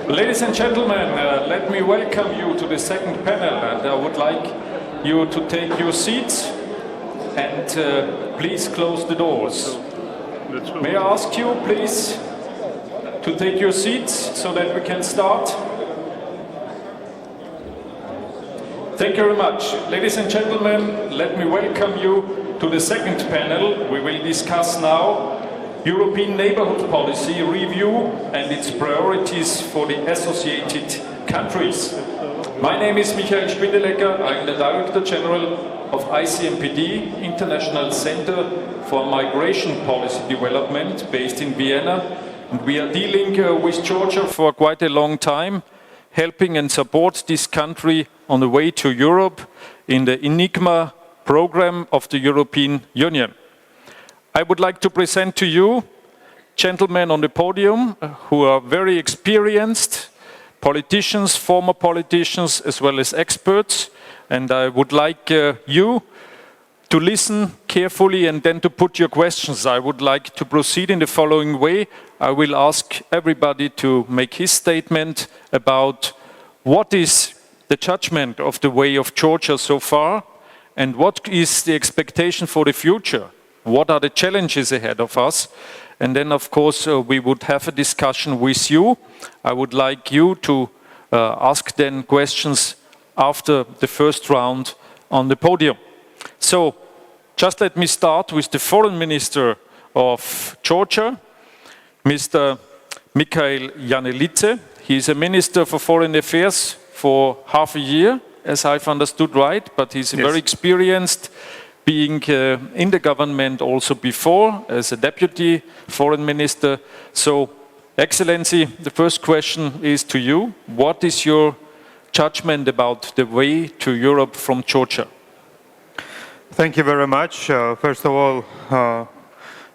Ladies and gentlemen, let me welcome you to the second panel, and I would like you to take your seats and please close the doors. May I ask you, please, to take your seats so that we can start? Thank you very much. Ladies and gentlemen, let me welcome you to the second panel. We will discuss now European Neighbourhood Policy Review and its priorities for the associated countries. My name is Michael Spindelecker. I'm the Director General of ICMPD, International Center for Migration Policy Development, based in Vienna. And we are dealing with Georgia for quite a long time, helping and support this country on the way to Europe in the Enigma program of the European Union. I would like to present to you gentlemen on the podium who are very experienced politicians, former politicians, as well as experts. And I would like you to listen carefully and then to put your questions. I would like to proceed in the following way. I will ask everybody to make his statement about what is the judgment of the way of Georgia so far and what is the expectation for the future. What are the challenges ahead of us? And then, of course, we would have a discussion with you. I would like you to ask then questions after the first round on the podium. So, just let me start with the Foreign Minister of Georgia, Mr. Mikhail Yanelidze. He is a Minister for Foreign Affairs for half a year, as I've understood right, but he's very experienced, being in the government also before as a deputy foreign minister. So, Excellency, the first question is to you. What is your judgment about the way to Europe from Georgia? Thank you very much. First of all,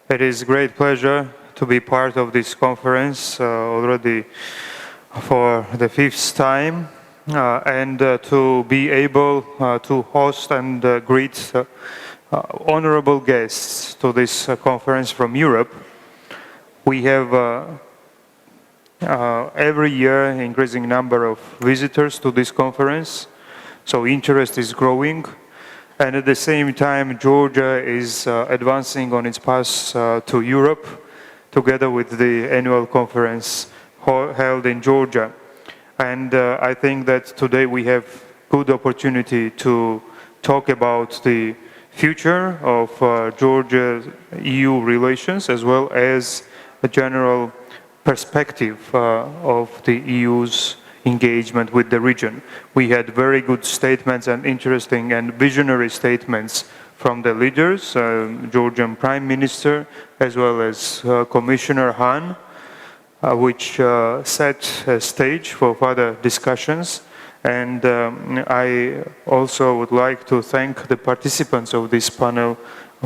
it is a great pleasure to be part of this conference already for the 5th time and to be able to host and greet honorable guests to this conference from Europe. We have every year increasing number of visitors to this conference, so interest is growing, and at the same time Georgia is advancing on its path to Europe together with the annual conference held in Georgia. And I think that today we have good opportunity to talk about the future of Georgia-EU relations, as well as a general perspective of the EU's engagement with the region. We had very good statements and interesting and visionary statements from the leaders, Georgian Prime Minister, as well as Commissioner Hahn, which set a stage for further discussions. And I also would like to thank the participants of this panel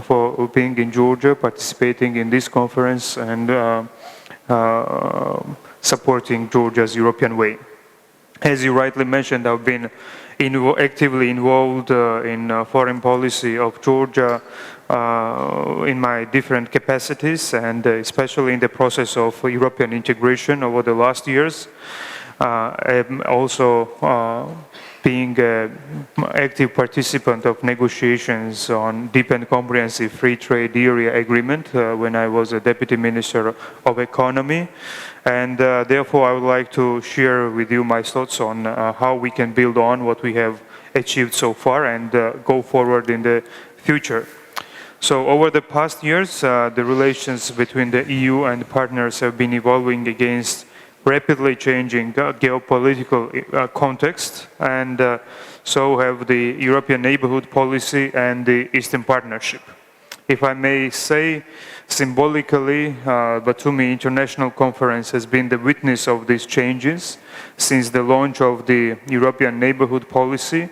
for being in Georgia, participating in this conference and supporting Georgia's European way. As you rightly mentioned, I've been actively involved in foreign policy of Georgia in my different capacities, and especially in the process of European integration over the last years. I'm also being an active participant of negotiations on deep and comprehensive free trade area agreement when I was a Deputy Minister of Economy. And therefore I would like to share with you my thoughts on how we can build on what we have achieved so far and go forward in the future. So over the past years, the relations between the EU and partners have been evolving against rapidly changing geopolitical context, and so have the European Neighbourhood Policy and the Eastern Partnership. If I may say, symbolically, Batumi International Conference has been the witness of these changes since the launch of the European Neighbourhood Policy,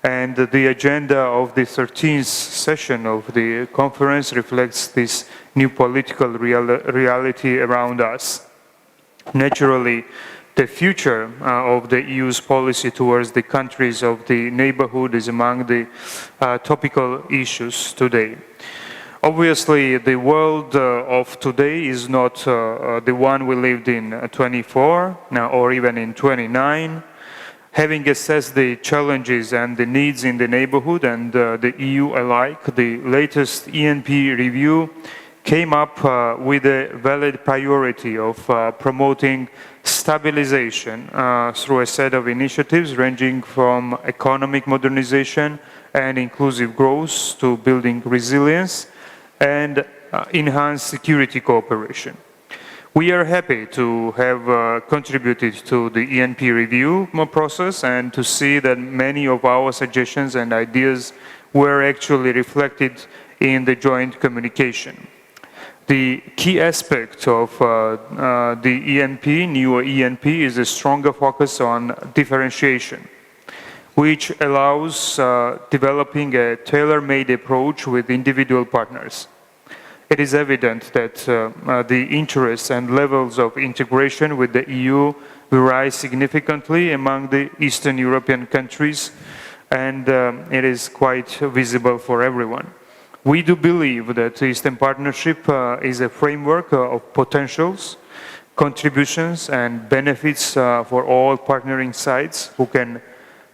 and the agenda of the 13th session of the conference reflects this new political reality around us. Naturally, the future of the EU's policy towards the countries of the neighborhood is among the topical issues today. Obviously, the world of today is not the one we lived in 24 or even in 29. Having assessed the challenges and the needs in the neighborhood and the EU alike, the latest ENP review came up with a valid priority of promoting stabilization through a set of initiatives ranging from economic modernization and inclusive growth to building resilience and enhanced security cooperation. We are happy to have contributed to the ENP review process and to see that many of our suggestions and ideas were actually reflected in the joint communication. The key aspect of the ENP, new ENP, is a stronger focus on differentiation, which allows developing a tailor-made approach with individual partners. It is evident that the interests and levels of integration with the EU vary significantly among the Eastern European countries, and it is quite visible for everyone. We do believe that the Eastern Partnership is a framework of potentials, contributions and benefits for all partnering sides who can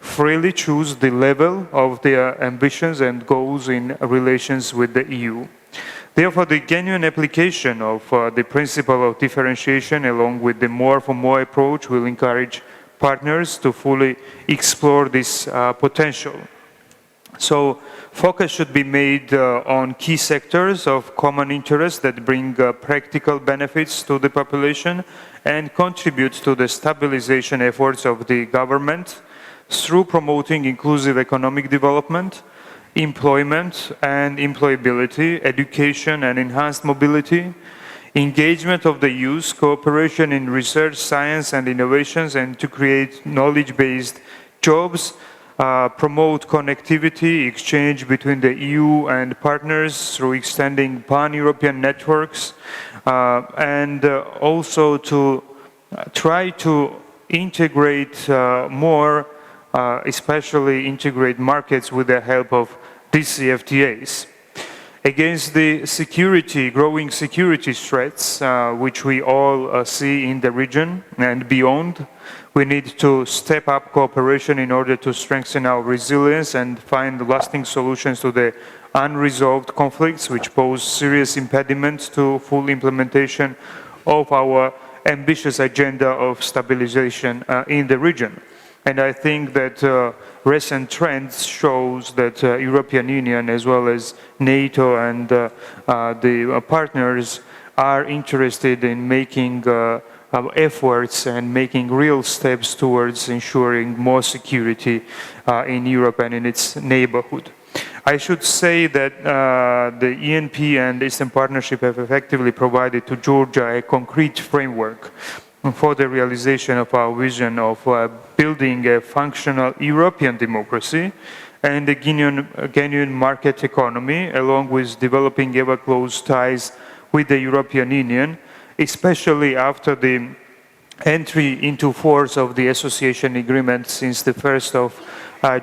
freely choose the level of their ambitions and goals in relations with the EU. Therefore, the genuine application of the principle of differentiation along with the more for more approach will encourage partners to fully explore this potential. So, focus should be made on key sectors of common interest that bring practical benefits to the population and contribute to the stabilization efforts of the government through promoting inclusive economic development, employment and employability, education and enhanced mobility, engagement of the youth, cooperation in research, science and innovations, and to create knowledge-based jobs, promote connectivity, exchange between the EU and partners through extending pan-European networks, and also to try to integrate more, especially integrate markets with the help of DCFTAs. Against the growing security threats, which we all see in the region and beyond, we need to step up cooperation in order to strengthen our resilience and find lasting solutions to the unresolved conflicts which pose serious impediments to full implementation of our ambitious agenda of stabilization in the region. And I think that recent trends shows that European Union as well as NATO and the partners are interested in making efforts and making real steps towards ensuring more security in Europe and in its neighborhood. I should say that the ENP and Eastern Partnership have effectively provided to Georgia a concrete framework for the realization of our vision of building a functional European democracy and a genuine market economy, along with developing ever close ties with the European Union, especially after the entry into force of the association agreement since the 1st of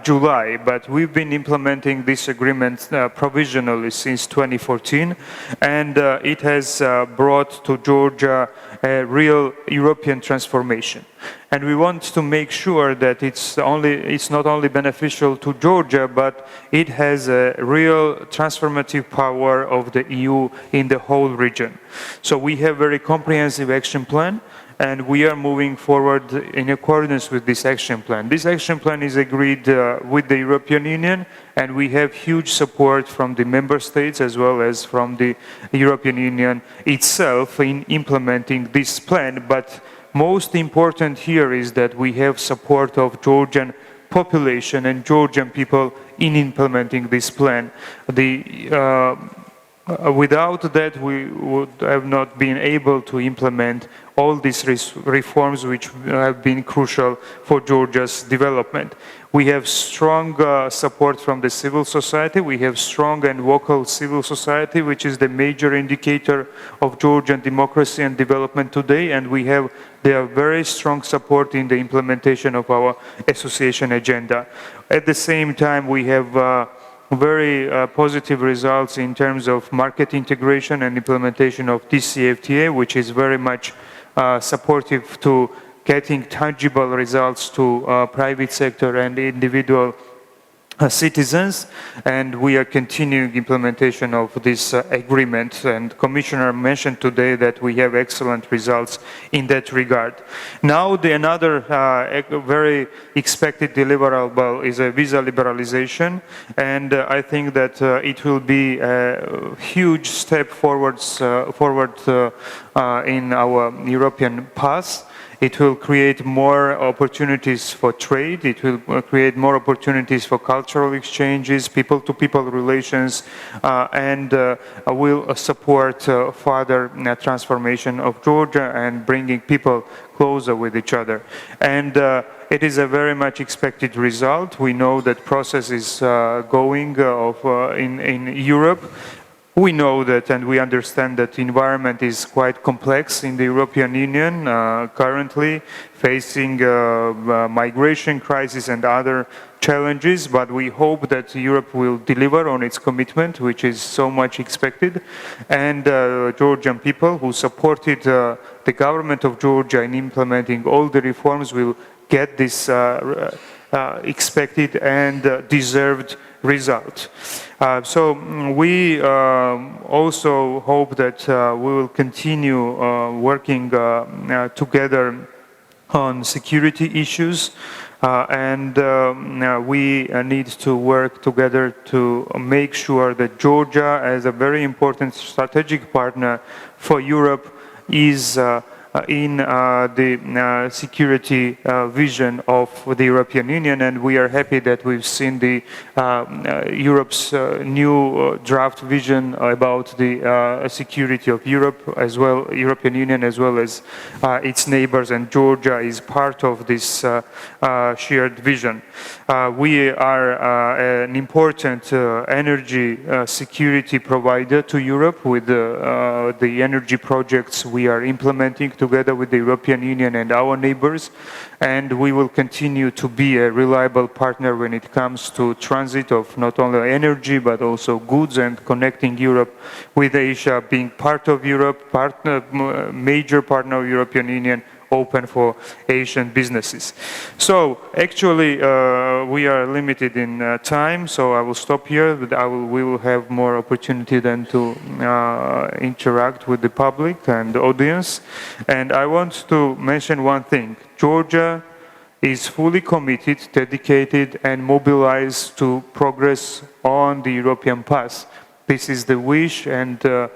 July, but we've been implementing this agreement provisionally since 2014, and it has brought to Georgia a real European transformation. And we want to make sure that it's not only beneficial to Georgia, but it has a real transformative power of the EU in the whole region. So we have a very comprehensive action plan, and we are moving forward in accordance with this action plan. This action plan is agreed with the European Union, and we have huge support from the member states as well as from the European Union itself in implementing this plan. But most important here is that we have support of Georgian population and Georgian people in implementing this plan. Without that, we would have not been able to implement all these reforms which have been crucial for Georgia's development. We have strong support from the civil society. We have strong and vocal civil society, which is the major indicator of Georgian democracy and development today, and we have their very strong support in the implementation of our association agenda. At the same time, we have very positive results in terms of market integration and implementation of DCFTA, which is very much supportive to getting tangible results to private sector and individual citizens, and we are continuing implementation of this agreement, and Commissioner mentioned today that we have excellent results in that regard. Now another very expected deliverable is a visa liberalization, and I think that it will be a huge step forward in our European path. It will create more opportunities for trade, it will create more opportunities for cultural exchanges, people-to-people relations, and will support further transformation of Georgia and bringing people closer with each other. And it is a very much expected result. We know that process is going in Europe. We know that, and we understand that the environment is quite complex in the European Union, currently facing migration crisis and other challenges, but we hope that Europe will deliver on its commitment, which is so much expected. And Georgian people who supported the government of Georgia in implementing all the reforms will get this expected and deserved result. So we also hope that we will continue working together on security issues, and we need to work together to make sure that Georgia, as a very important strategic partner for Europe, is in the security vision of the European Union, and we are happy that we've seen the Europe's new draft vision about the security of Europe, as well, European Union, as well as its neighbors, and Georgia is part of this shared vision. We are an important energy security provider to Europe with the energy projects we are implementing together with the European Union and our neighbors, and we will continue to be a reliable partner when it comes to transit of not only energy but also goods, and connecting Europe with Asia, being part of Europe, major partner of European Union, open for Asian businesses. So actually we are limited in time, so I will stop here, but we will have more opportunity then to interact with the public and the audience. And I want to mention one thing. Georgia is fully committed, dedicated and mobilized to progress on the European path. This is the wish and the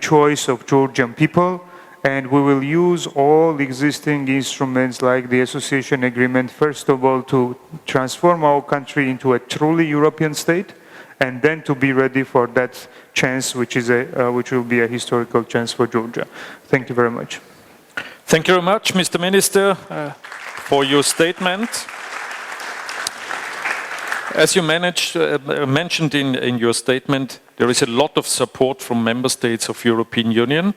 choice of Georgian people. And we will use all existing instruments like the association agreement, first of all, to transform our country into a truly European state, and then to be ready for that chance, which will be a historical chance for Georgia. Thank you very much. Thank you very much, Mr. Minister, for your statement. As you mentioned in your statement, there is a lot of support from member states of European Union.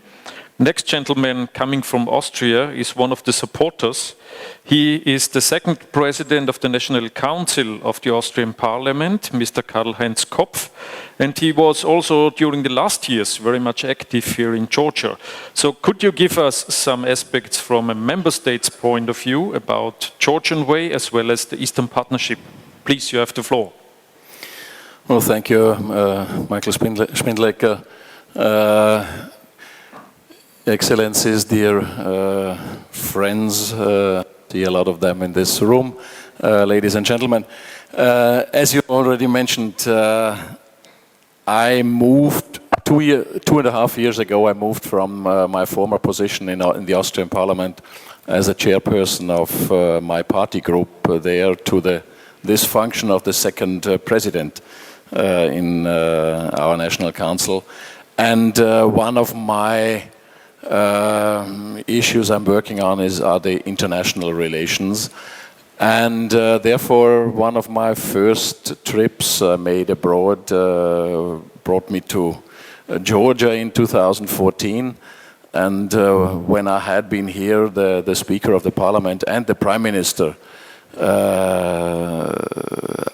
Next gentleman coming from Austria is one of the supporters. He is the second president of the National Council of the Austrian Parliament, Mr. Karl-Heinz Kopf, and he was also during the last years very much active here in Georgia. So could you give us some aspects from a member state's point of view about Georgian way as well as the Eastern Partnership? Please, you have the floor. Well, thank you, Michael Spindlecker. Excellencies, dear friends, see a lot of them in this room, ladies and gentlemen. As you already mentioned, I moved 2.5 years ago. I moved from my former position in the Austrian Parliament as a chairperson of my party group there to this function of the second president in our National Council. And one of my issues I'm working on are the international relations, and therefore one of my first trips made abroad brought me to Georgia in 2014, and when I had been here, the Speaker of the Parliament and the Prime Minister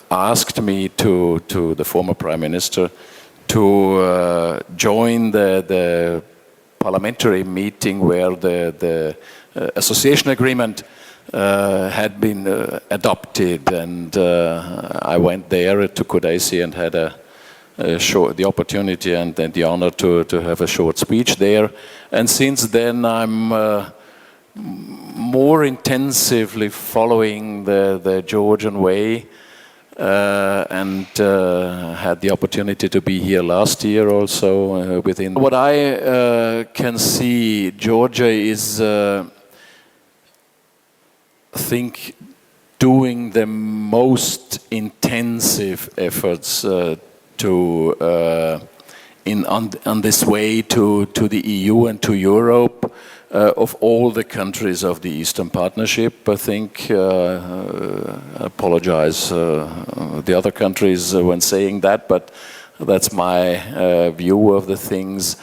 asked me to the former Prime Minister to join the parliamentary meeting where the association agreement had been adopted, and I went there to Kutaisi and had the opportunity and the honor to have a short speech there. And since then I'm more intensively following the Georgian way, and had the opportunity to be here last year also within. What I can see, Georgia is I think doing the most intensive efforts on this way to the EU and to Europe of all the countries of the Eastern Partnership. I think, I apologize the other countries when saying that, but that's my view of the things.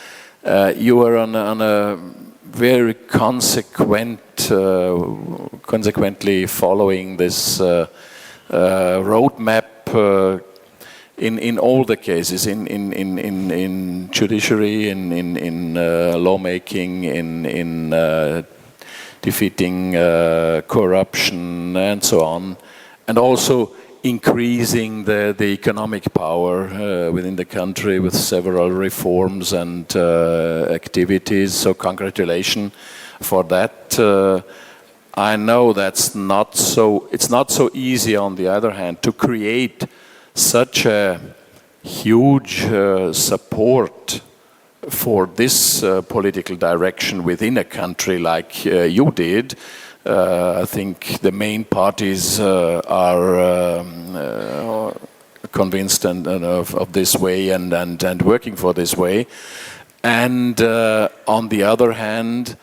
You are on a very consequently following this roadmap in all the cases, in judiciary, in lawmaking, in defeating corruption and so on, and also increasing the economic power within the country with several reforms and activities. So congratulations for that. I know it's not so easy, on the other hand, to create such a huge support for this political direction within a country like you did. I think the main parties are convinced of this way and working for this way. And on the other hand,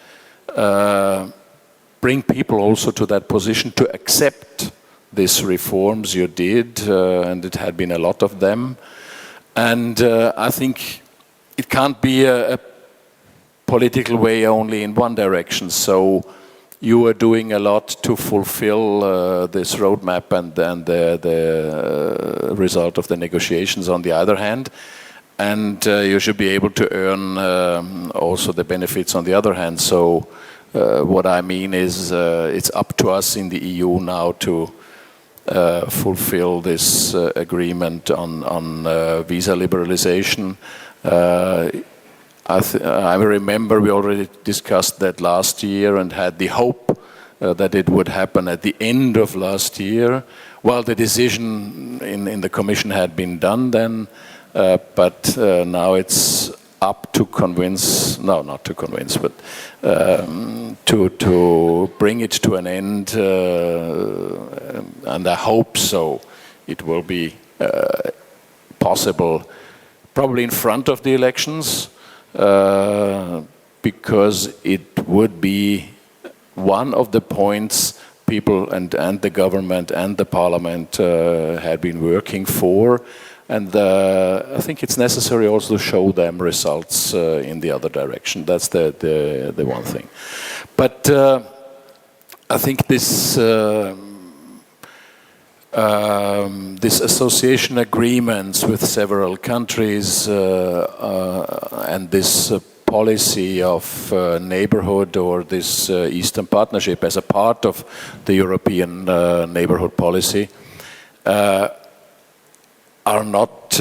bring people also to that position to accept these reforms you did, and it had been a lot of them. And I think it can't be a political way only in one direction. So you are doing a lot to fulfill this roadmap and the result of the negotiations on the other hand. And you should be able to earn also the benefits on the other hand. So what I mean is it's up to us in the EU now to fulfill this agreement on visa liberalization. I remember we already discussed that last year and had the hope that it would happen at the end of last year. Well, the decision in the Commission had been done then, but now it's up to convince, no, not to convince, but to bring it to an end, and I hope so. It will be possible, probably in front of the elections, because it would be one of the points people and the government and the parliament had been working for. And I think it's necessary also to show them results in the other direction. That's the one thing. But I think this association agreements with several countries and this policy of neighborhood, or this Eastern Partnership as a part of the European neighborhood policy, are not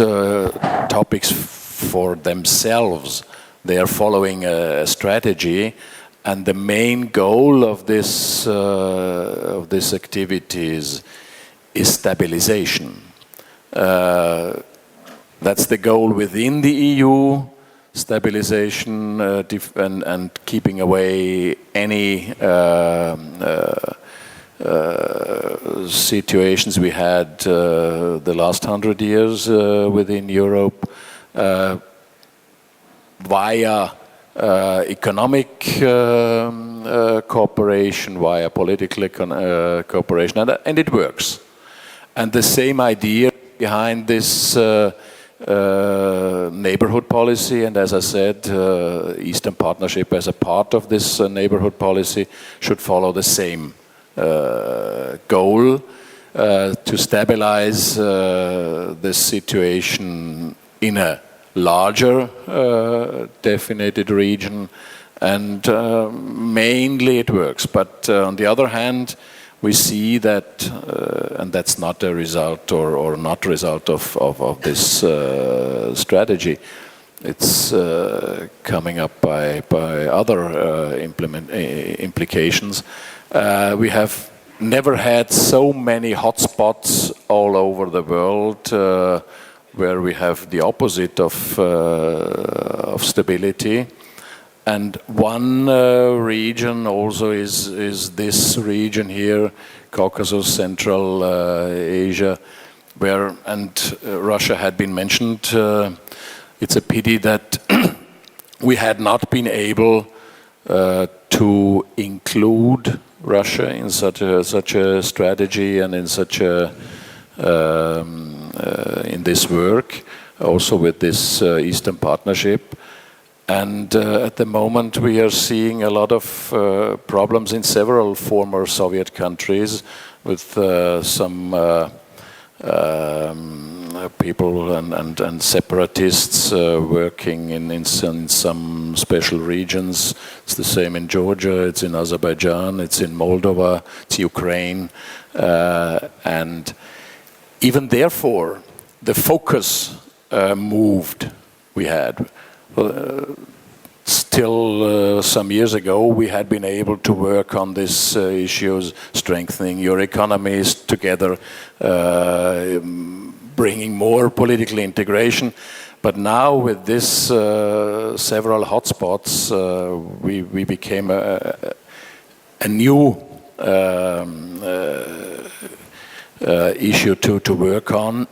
topics for themselves. They are following a strategy, and the main goal of this activities is stabilization. That's the goal within the EU, stabilization and keeping away any situations we had the last 100 years within Europe, via economic cooperation, via political cooperation, and it works. And the same idea behind this neighborhood policy, and as I said, Eastern Partnership as a part of this neighborhood policy should follow the same goal. to stabilize the situation in a larger definited region, and mainly it works. But on the other hand, we see that, and that's not a result or not result of this strategy. It's coming up by other implications. We have never had so many hotspots all over the world where we have the opposite of stability. And one region also is this region here, Caucasus, Central Asia, where, and Russia had been mentioned. It's a pity that we had not been able to include Russia in such a strategy and in such a in this work, also with this Eastern Partnership. And at the moment we are seeing a lot of problems in several former Soviet countries with some people and separatists working in some special regions. It's the same in Georgia, it's in Azerbaijan, it's in Moldova, it's Ukraine. And even therefore, the focus moved we had. Still some years ago we had been able to work on these issues, strengthening your economies together, bringing more political integration. But now with this several hotspots, we became a new issue to work on.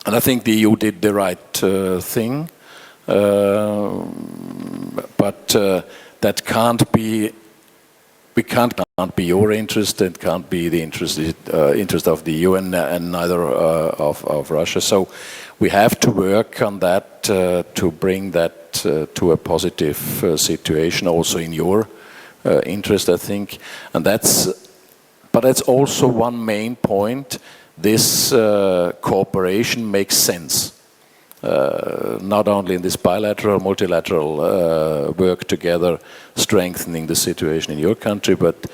And I think the EU did the right thing. But that can't be your interest, it can't be the interest of the EU and neither of Russia. So we have to work on that to bring that to a positive situation, also in your interest, I think. And but that's also one main point. This cooperation makes sense. Not only in this bilateral, multilateral work together, strengthening the situation in your country, but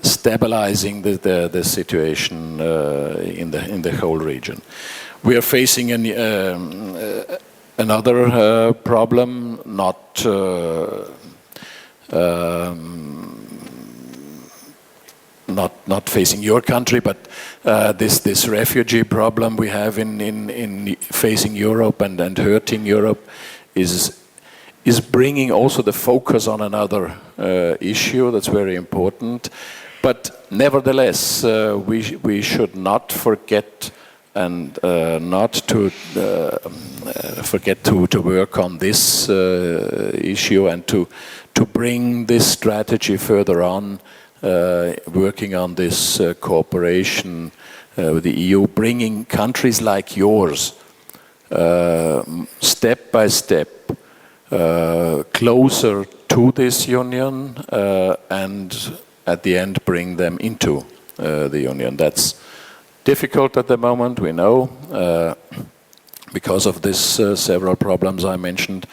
stabilizing the situation in the whole region. We are facing another problem, not facing your country, but this refugee problem we have in facing Europe and hurting Europe is bringing also the focus on another issue that's very important. But nevertheless, we should not forget and not to forget to work on this issue and to bring this strategy further on. Working on this cooperation with the EU, bringing countries like yours step by step closer to this union and at the end bring them into the union. That's difficult at the moment, we know, because of this several problems I mentioned.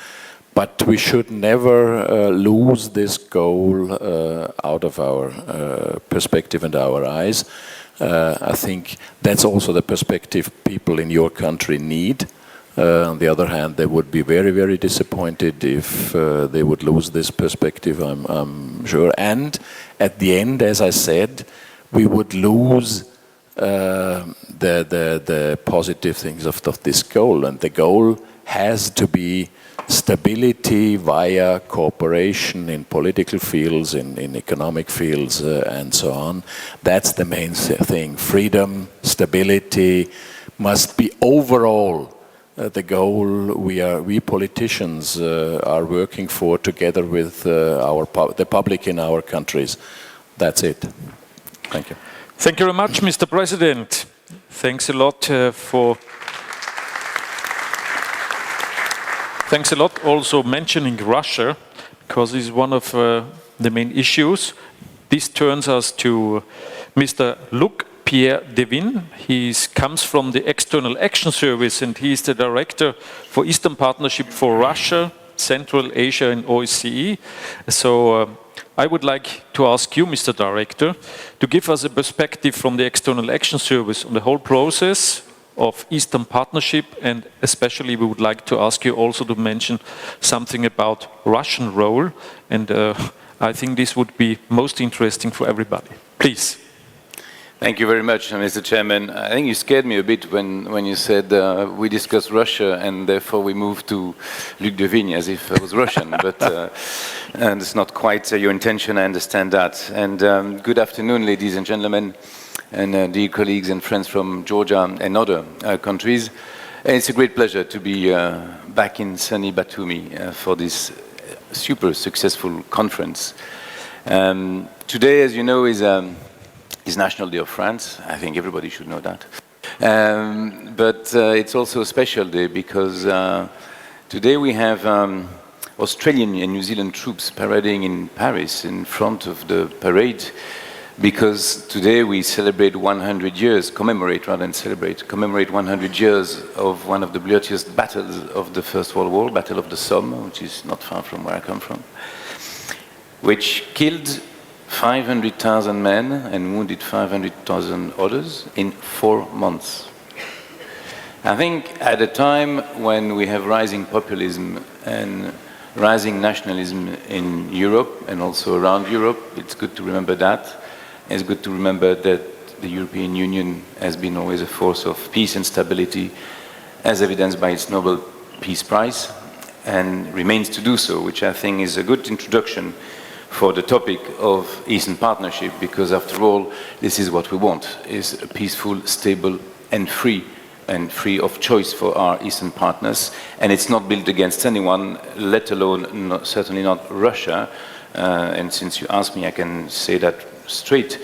But we should never lose this goal out of our perspective and our eyes. I think that's also the perspective people in your country need. On the other hand, they would be very, very disappointed if they would lose this perspective, I'm sure. And at the end, as I said, we would lose the positive things of this goal. And the goal has to be stability via cooperation in political fields, in economic fields, and so on. That's the main thing. Freedom, stability must be overall the goal we politicians are working for together with the public in our countries. That's it. Thank you. Thank you very much, Mr. President. Thanks a lot Thanks a lot also mentioning Russia, because it's one of the main issues. This turns us to Mr. Luc Pierre Devin. He comes from the External Action Service, and he is the Director for Eastern Partnership for Russia, Central Asia and OSCE. So I would like to ask you, Mr. Director, to give us a perspective from the External Action Service on the whole process of Eastern Partnership, and especially we would like to ask you also to mention something about Russian role, and I think this would be most interesting for everybody. Please. Thank you very much, Mr. Chairman. I think you scared me a bit when you said we discuss Russia and therefore we moved to Luc de Vigne as if I was Russian, but and it's not quite your intention, I understand that. And good afternoon, ladies and gentlemen, and dear colleagues and friends from Georgia and other countries. And it's a great pleasure to be back in sunny Batumi for this super successful conference. Today, as you know, is National Day of France. I think everybody should know that. But it's also a special day because today we have Australian and New Zealand troops parading in Paris in front of the parade, because today we celebrate 100 years, commemorate 100 years of one of the bloodiest battles of the First World War, Battle of the Somme, which is not far from where I come from, which killed 500,000 men and wounded 500,000 others in 4 months. I think at a time when we have rising populism and rising nationalism in Europe and also around Europe, it's good to remember that. It's good to remember that the European Union has been always a force of peace and stability, as evidenced by its Nobel Peace Prize, and remains to do so, which I think is a good introduction for the topic of Eastern Partnership, because after all, this is what we want, is a peaceful, stable and free of choice for our Eastern partners. And it's not built against anyone, let alone, certainly not Russia. And since you asked me, I can say that straight,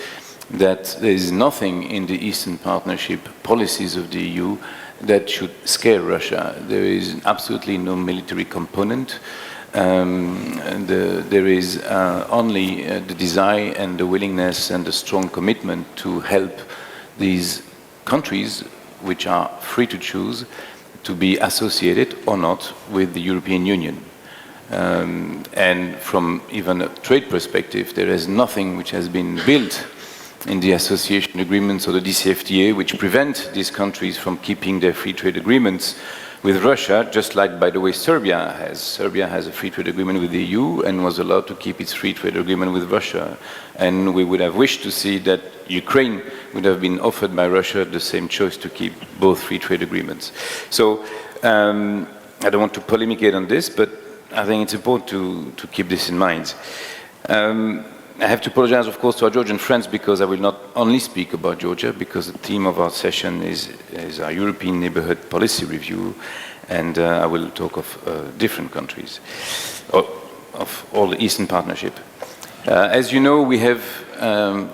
that there is nothing in the Eastern Partnership policies of the EU that should scare Russia. There is absolutely no military component. There is only the desire and the willingness and the strong commitment to help these countries, which are free to choose, to be associated or not with the European Union. And from even a trade perspective, there is nothing which has been built in the association agreements or the DCFTA which prevent these countries from keeping their free trade agreements with Russia, just like, by the way, Serbia has. Serbia has a free trade agreement with the EU and was allowed to keep its free trade agreement with Russia. And we would have wished to see that Ukraine would have been offered by Russia the same choice to keep both free trade agreements. So I don't want to polemicate on this, but I think it's important to keep this in mind. I have to apologize, of course, to our Georgian friends, because I will not only speak about Georgia, because the theme of our session is our European Neighbourhood Policy Review, and I will talk of different countries, of all the Eastern Partnership. As you know, we have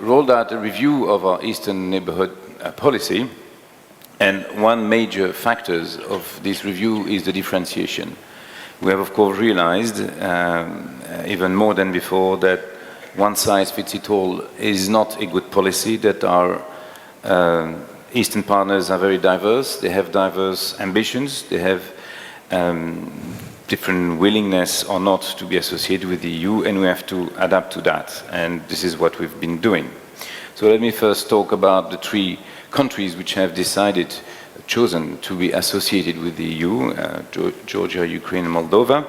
rolled out a review of our Eastern Neighbourhood policy, and one major factor of this review is the differentiation. We have, of course, realized, even more than before, that one-size-fits-it-all is not a good policy, that our Eastern partners are very diverse, they have diverse ambitions, they have different willingness or not to be associated with the EU, and we have to adapt to that, and this is what we've been doing. So let me first talk about the 3 countries which have chosen to be associated with the EU, Georgia, Ukraine and Moldova.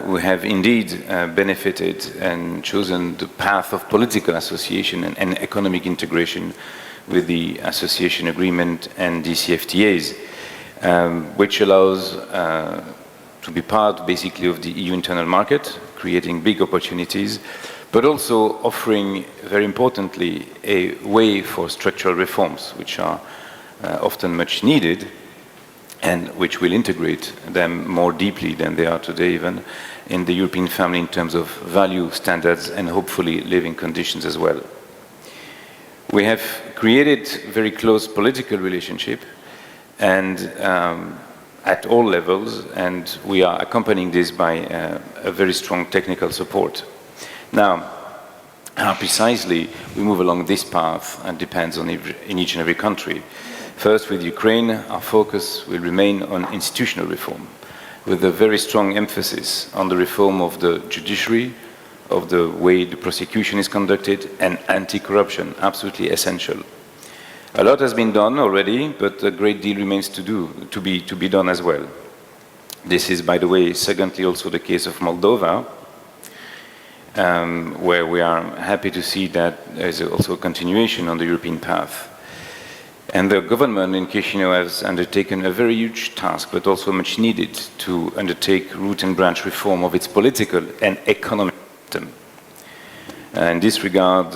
We have indeed benefited and chosen the path of political association and economic integration with the association agreement and DCFTAs, which allows to be part basically of the EU internal market, creating big opportunities, but also offering, very importantly, a way for structural reforms, which are often much needed, and which will integrate them more deeply than they are today even in the European family in terms of value, standards, and hopefully living conditions as well. We have created very close political relationship and at all levels, and we are accompanying this by a very strong technical support. Now, How precisely we move along this path depends on in each and every country. First, with Ukraine, our focus will remain on institutional reform, with a very strong emphasis on the reform of the judiciary, of the way the prosecution is conducted, and anti-corruption, absolutely essential. A lot has been done already, but a great deal remains to be done as well. This is, by the way, secondly also the case of Moldova, where we are happy to see that there is also a continuation on the European path. And the government in Chisinau has undertaken a very huge task, but also much needed, to undertake root and branch reform of its political and economic system. In this regard,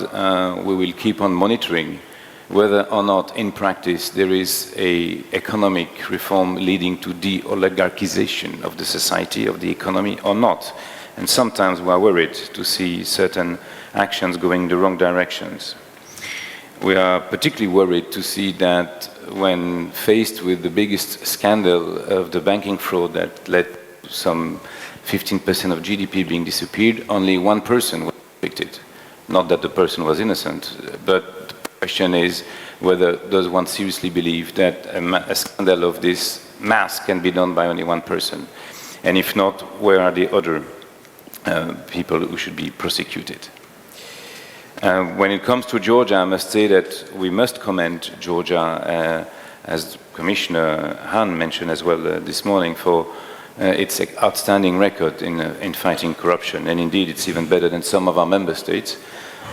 we will keep on monitoring whether or not in practice there is an economic reform leading to de-oligarchization of the society, of the economy, or not. And sometimes we are worried to see certain actions going in the wrong directions. We are particularly worried to see that when faced with the biggest scandal of the banking fraud that led to some 15% of GDP being disappeared, only one person was convicted. Not that the person was innocent, but the question is whether does one seriously believe that a scandal of this mass can be done by only one person? And if not, where are the other people who should be prosecuted? When it comes to Georgia, I must say that we must commend Georgia, as Commissioner Hahn mentioned as well this morning, for its outstanding record in fighting corruption. And indeed, it's even better than some of our member states.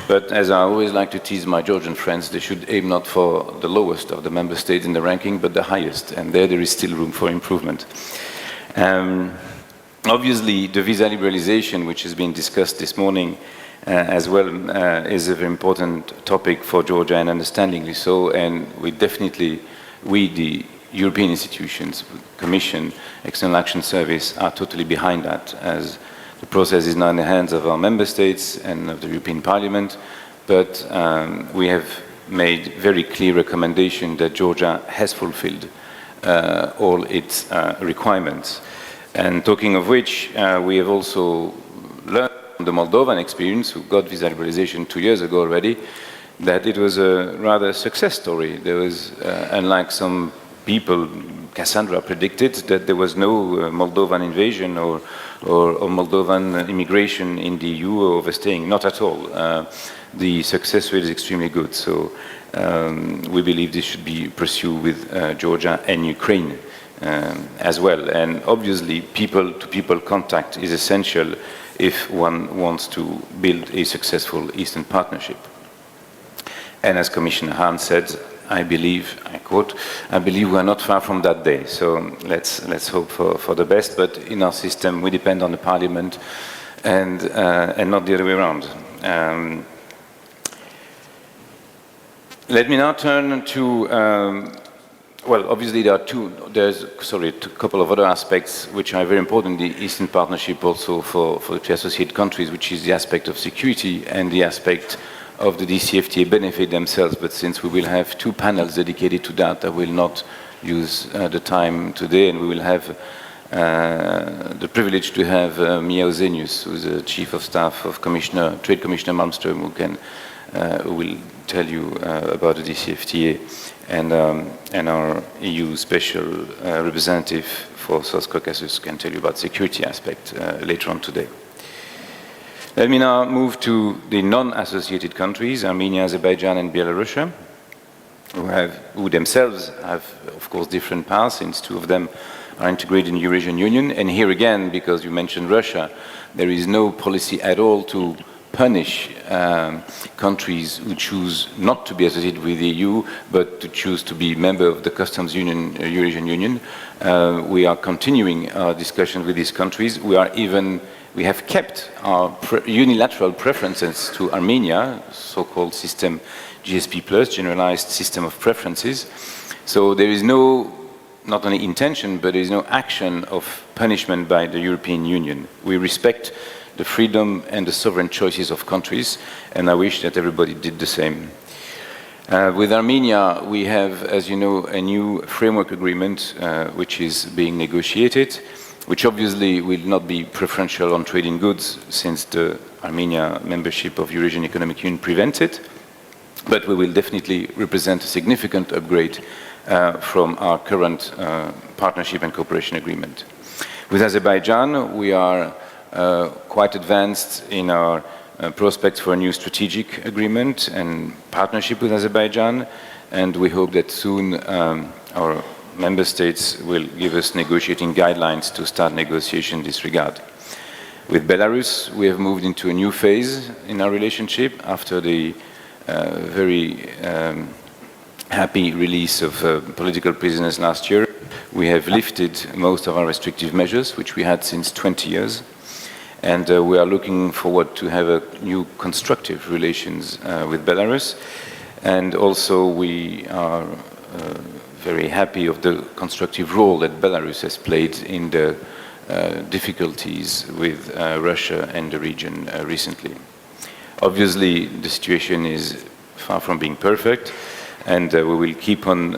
But as I always like to tease my Georgian friends, they should aim not for the lowest of the member states in the ranking, but the highest. And there is still room for improvement. Obviously, the visa liberalization, which has been discussed this morning as well, is a very important topic for Georgia, and understandingly so. And we definitely, the European institutions, Commission, External Action Service, are totally behind that, as the process is now in the hands of our member states and of the European Parliament. But we have made very clear recommendation that Georgia has fulfilled all its requirements. And talking of which, we have also learned from the Moldovan experience, who got visa liberalization 2 years ago already, that it was a rather success story. There was, unlike some people, Cassandra predicted that there was no Moldovan invasion or Moldovan immigration in the EU or overstaying. Not at all. The success rate is extremely good. So we believe this should be pursued with Georgia and Ukraine as well. And obviously, people-to-people contact is essential if one wants to build a successful Eastern Partnership. And as Commissioner Hahn said, I believe, I quote, I believe we are not far from that day. So let's hope for the best. But in our system, we depend on the Parliament and not the other way around. Let me now turn to, well, obviously there's a couple of other aspects which are very important in the Eastern Partnership also for the two associate countries, which is the aspect of security and the aspect of the DCFTA benefit themselves. But since we will have 2 panels dedicated to that, I will not use the time today, and we will have the privilege to have Mia Ozenius, who is the Chief of Staff of Trade Commissioner Malmström, who will tell you about the DCFTA, and our EU Special Representative for South Caucasus can tell you about security aspect later on today. Let me now move to the non-associated countries, Armenia, Azerbaijan, and Belarus, who themselves have, of course, different paths, since 2 of them are integrated in the Eurasian Union. And here again, because you mentioned Russia, there is no policy at all to punish countries who choose not to be associated with the EU, but to choose to be member of the Customs Union, Eurasian Union. We are continuing our discussions with these countries. We have kept our unilateral preferences to Armenia, so-called system GSP+, Generalized System of Preferences. So there is no, not only intention, but there is no action of punishment by the European Union. We respect the freedom and the sovereign choices of countries, and I wish that everybody did the same. With Armenia, we have, as you know, a new framework agreement which is being negotiated, which obviously will not be preferential on trading goods, since the Armenia membership of Eurasian Economic Union prevents it, but we will definitely represent a significant upgrade from our current partnership and cooperation agreement. With Azerbaijan, we are quite advanced in our prospects for a new strategic agreement and partnership with Azerbaijan, and we hope that soon our member states will give us negotiating guidelines to start negotiation in this regard. With Belarus, we have moved into a new phase in our relationship after the very happy release of political prisoners last year. We have lifted most of our restrictive measures, which we had since 20 years. And we are looking forward to have a new constructive relations with Belarus. And also we are very happy of the constructive role that Belarus has played in the difficulties with Russia and the region recently. Obviously, the situation is far from being perfect, and we will keep on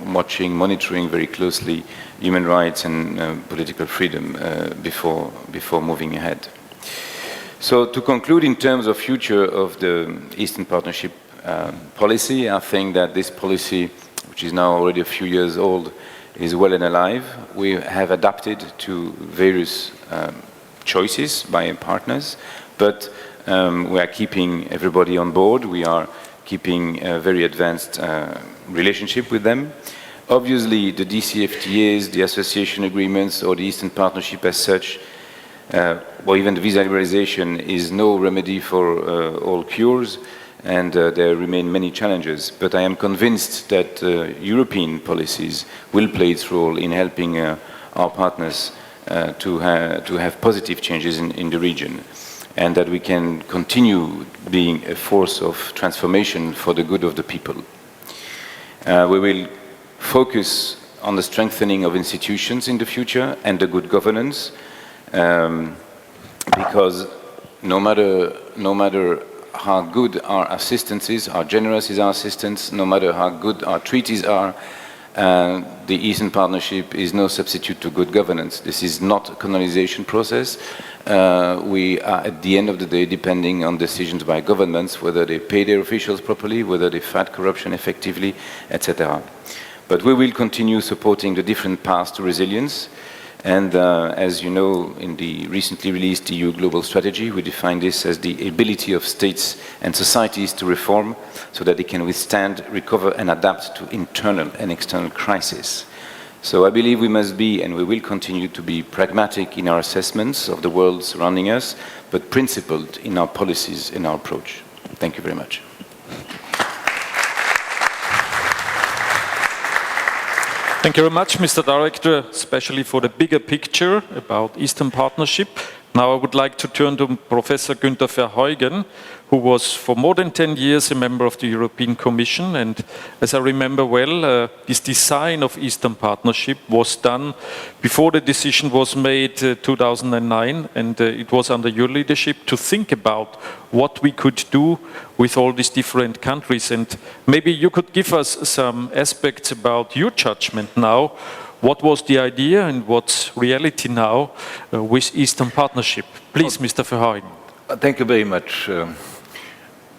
monitoring very closely human rights and political freedom before moving ahead. So to conclude, in terms of future of the Eastern Partnership policy, I think that this policy, which is now already a few years old, is well and alive. We have adapted to various choices by our partners, but we are keeping everybody on board. We are keeping a very advanced relationship with them. Obviously, the DCFTAs, the association agreements, or the Eastern Partnership as such, or even the visa liberalization is no remedy for all cures, and there remain many challenges. But I am convinced that European policies will play its role in helping our partners to have positive changes in the region, and that we can continue being a force of transformation for the good of the people. We will focus on the strengthening of institutions in the future and the good governance, because no matter how good our assistance is, how generous is our assistance, no matter how good our treaties are, the Eastern Partnership is no substitute to good governance. This is not a colonization process. We are, at the end of the day, depending on decisions by governments, whether they pay their officials properly, whether they fight corruption effectively, etc. But we will continue supporting the different paths to resilience. And as you know, in the recently released EU Global Strategy, we define this as the ability of states and societies to reform so that they can withstand, recover, and adapt to internal and external crises. So I believe we must be, and we will continue to be, pragmatic in our assessments of the world surrounding us, but principled in our policies and our approach. Thank you very much. Thank you very much, Mr. Director, especially for the bigger picture about Eastern Partnership. Now I would like to turn to Professor Günther Verheugen, who was for more than 10 years a member of the European Commission. And as I remember well, this design of Eastern Partnership was done before the decision was made 2009. And it was under your leadership to think about what we could do with all these different countries. And maybe you could give us some aspects about your judgment now. What was the idea and what's reality now with Eastern Partnership? Please, Mr. Verheugen. Thank you very much.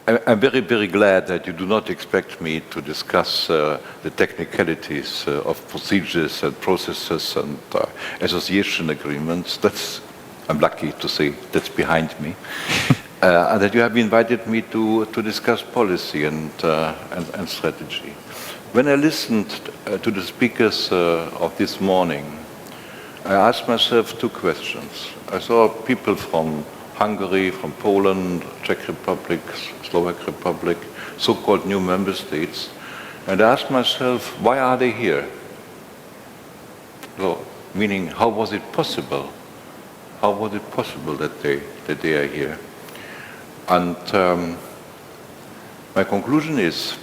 I'm very, very glad that you do not expect me to discuss the technicalities of procedures and processes and association agreements. I'm lucky to say that's behind me. And that you have invited me to discuss policy and strategy. When I listened to the speakers of this morning, I asked myself two questions. I saw people from Hungary, from Poland, Czech Republic, Slovak Republic, so-called new member states, and I asked myself, why are they here? So, meaning, how was it possible? How was it possible that they are here? And my conclusion is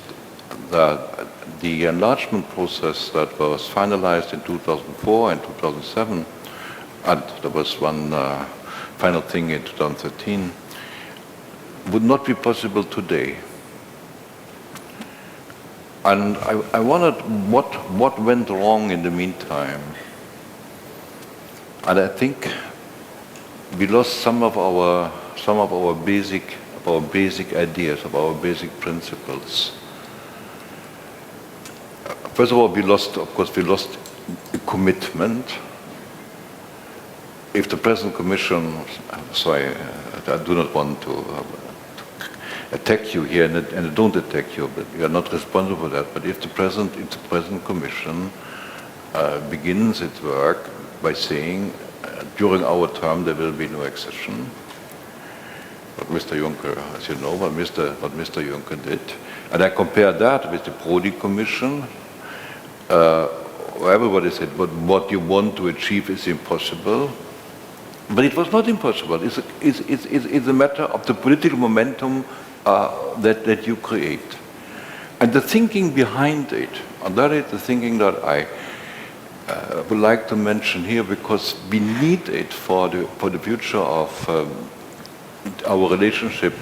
that the enlargement process that was finalized in 2004 and 2007, and there was one final thing in 2013, would not be possible today. And I wondered what went wrong in the meantime. And I think we lost some of our of our basic ideas, of our basic principles. First of all, we lost a commitment. If the present Commission, sorry, I do not want to attack you here, and I don't attack you, but you are not responsible for that. But if the present Commission begins its work by saying, during our term there will be no accession, what Mr. Juncker, as you know, what Mr. Juncker did, and I compare that with the Prodi Commission, everybody said, but what you want to achieve is impossible. But it was not impossible. It's a matter of the political momentum that you create. And the thinking behind it, and that is the thinking that I would like to mention here, because we need it for the future of our relationship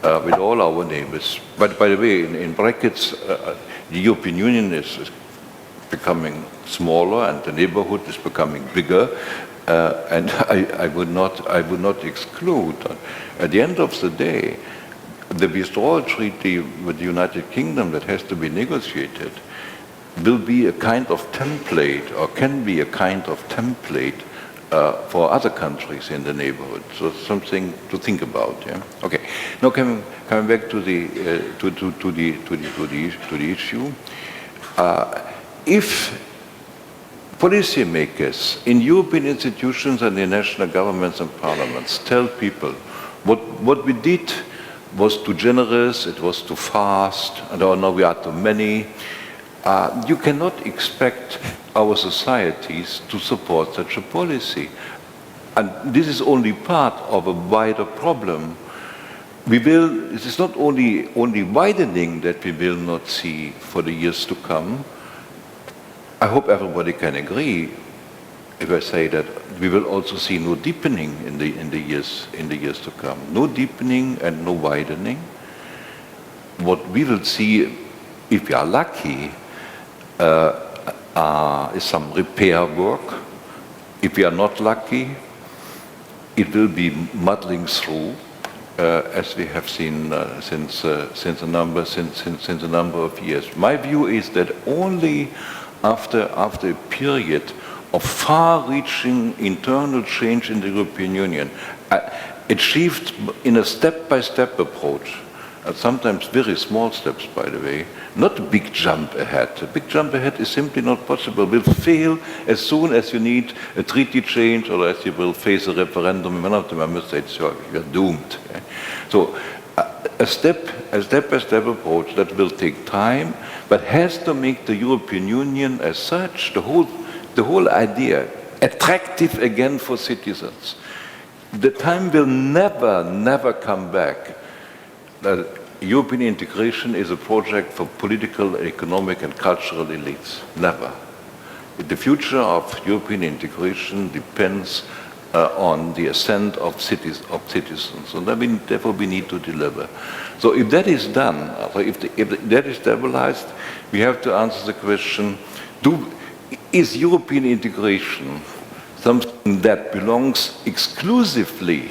with all our neighbors. But by the way, in brackets, the European Union is becoming smaller and the neighborhood is becoming bigger. And I would not exclude, at the end of the day, the withdrawal treaty with the United Kingdom that has to be negotiated will be a kind of template, or can be a kind of template for other countries in the neighborhood. So something to think about. Yeah. Okay. Now coming back to the issue, if policymakers in European institutions and in national governments and parliaments tell people what we did was too generous, it was too fast, and oh no, we are too many, you cannot expect our societies to support such a policy. And this is only part of a wider problem. It is not only widening that we will not see for the years to come. I hope everybody can agree if I say that we will also see no deepening in the years to come. No deepening and no widening. What we will see, if we are lucky, is some repair work. If we are not lucky, it will be muddling through, as we have seen since a number of years. My view is that only after a period of far-reaching internal change in the European Union, achieved in a step-by-step approach, and sometimes very small steps, by the way, not a big jump ahead. A big jump ahead is simply not possible. Will fail as soon as you need a treaty change, or as you will face a referendum in one of the member states, you're doomed. So a step-by-step approach that will take time, but has to make the European Union as such, the whole idea, attractive again for citizens. The time will never come back that European integration is a project for political, economic and cultural elites. Never. The future of European integration depends on the assent of citizens, and therefore we need to deliver. So if that is done, if that is stabilized, we have to answer the question, is European integration something that belongs exclusively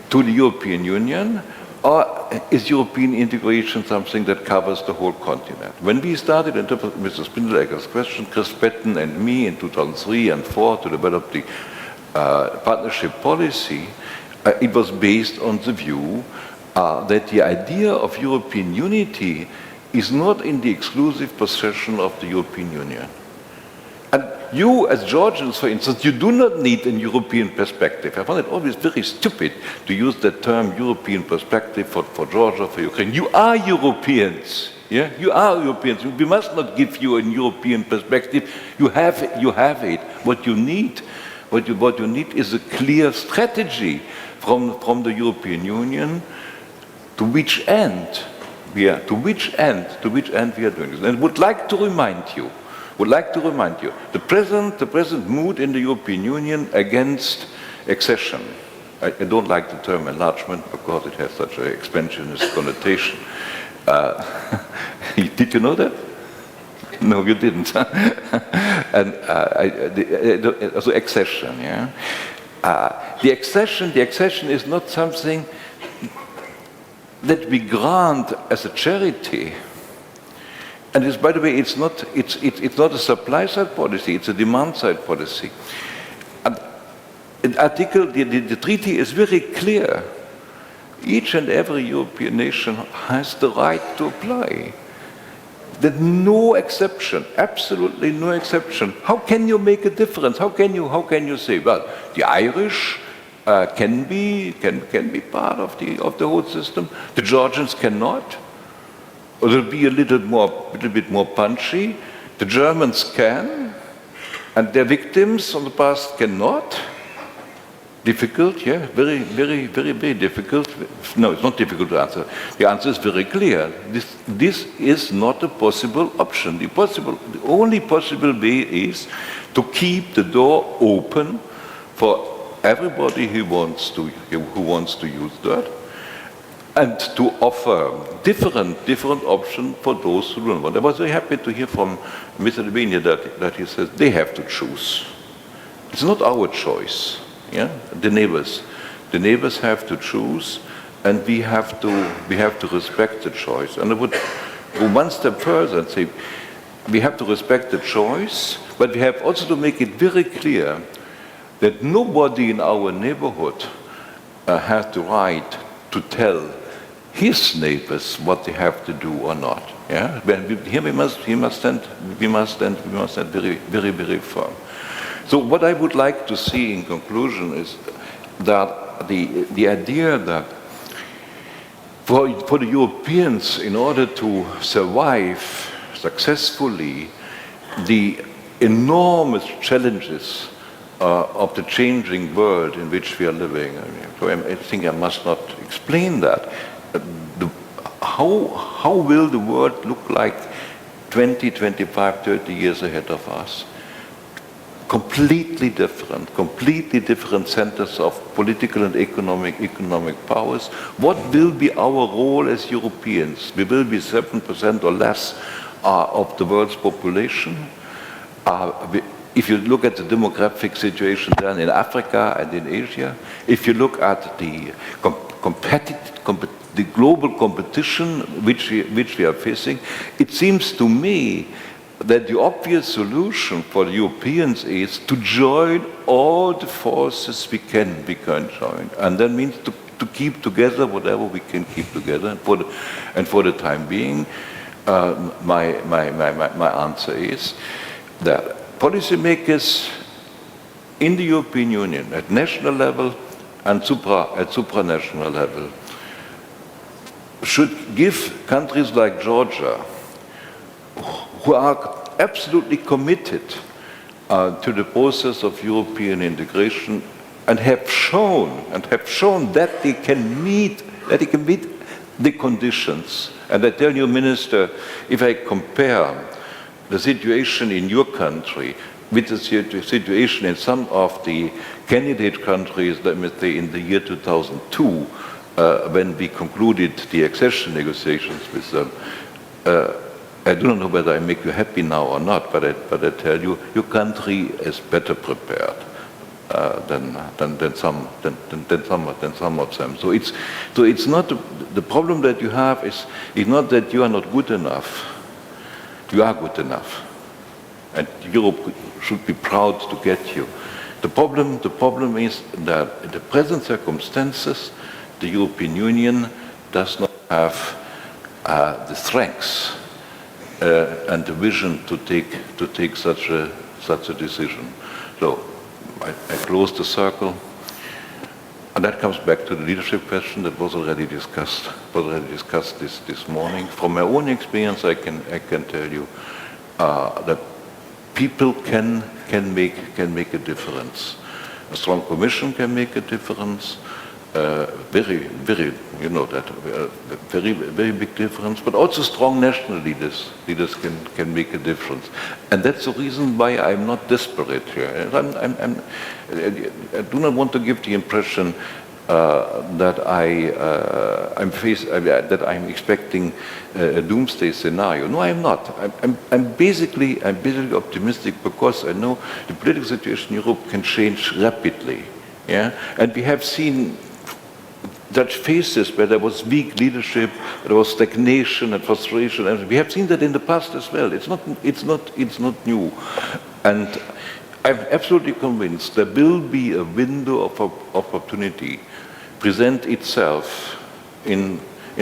to the European Union, or is European integration something that covers the whole continent? When we started, in terms of Mr. Spindelegger's question, Chris Patten and me in 2003 and 2004 to develop the partnership policy, it was based on the view that the idea of European unity is not in the exclusive possession of the European Union. And you, as Georgians, for instance, you do not need a European perspective. I find it always very stupid to use that term European perspective for Georgia, for Ukraine. You are Europeans. Yeah? You are Europeans. We must not give you a European perspective. You have it. What you need is a clear strategy from the European Union to which end we are doing this. And I would like to remind you, the present mood in the European Union against accession. I don't like the term enlargement because it has such an expansionist connotation. Did you know that? No, you didn't. And so accession, yeah. the accession is not something that we grant as a charity. And it's, by the way, it's not a supply side policy, it's a demand side policy. And the treaty is very clear. Each and every European nation has the right to apply. There's no exception, absolutely no exception. How can you make a difference? How can you say, well, the Irish can be part of the whole system, the Georgians cannot? Or they'll be a little bit more punchy. The Germans can, and their victims from the past cannot. Difficult, yeah, very difficult. No, it's not difficult to answer. The answer is very clear. This is not a possible option. The only possible way is to keep the door open for everybody who wants to use that, and to offer different options for those who don't want. I was very happy to hear from Mr. Albania that he says they have to choose. It's not our choice. Yeah, the neighbors have to choose, and we have to respect the choice. And I would go one step further and say we have to respect the choice, but we have also to make it very clear that nobody in our neighborhood has the right to tell his neighbors what they have to do or not. Yeah, here we must stand very firm. So what I would like to see in conclusion is that the idea that for the Europeans, in order to survive successfully the enormous challenges of the changing world in which we are living, I think I must not explain that. How will the world look like 20, 25, 30 years ahead of us? Completely different centers of political and economic powers. What will be our role as Europeans? We will be 7% or less of the world's population. If you look at the demographic situation then in Africa and in Asia, if you look at the global competition which we are facing, it seems to me that the obvious solution for the Europeans is to join all the forces we can join, and that means to keep together whatever we can keep together. And for the time being, my answer is that policymakers in the European Union at national level and at supranational level should give countries like Georgia, who are absolutely committed to the process of European integration and have shown that they can meet the conditions. And I tell you, Minister, if I compare the situation in your country with the situation in some of the candidate countries, let me say in the year 2002, when we concluded the accession negotiations with them, I do not know whether I make you happy now or not, but I tell you, your country is better prepared than some of them. So it's not the problem that you have is not that you are not good enough. You are good enough, and Europe should be proud to get you. The problem is that in the present circumstances, the European Union does not have the strengths and the vision to take such a decision. So I close the circle, and that comes back to the leadership question that was already discussed this morning. From my own experience, I can tell you that people can make a difference. A strong Commission can make a difference. Very big difference, but also strong national leaders can make a difference. And that's the reason why I'm not desperate here. I do not want to give the impression that I'm expecting a doomsday scenario. No, I'm not. I'm basically optimistic because I know the political situation in Europe can change rapidly. Yeah? And we have seen such phases where there was weak leadership, there was stagnation and frustration, and we have seen that in the past as well. It's not new. And I'm absolutely convinced there will be a window of opportunity present itself in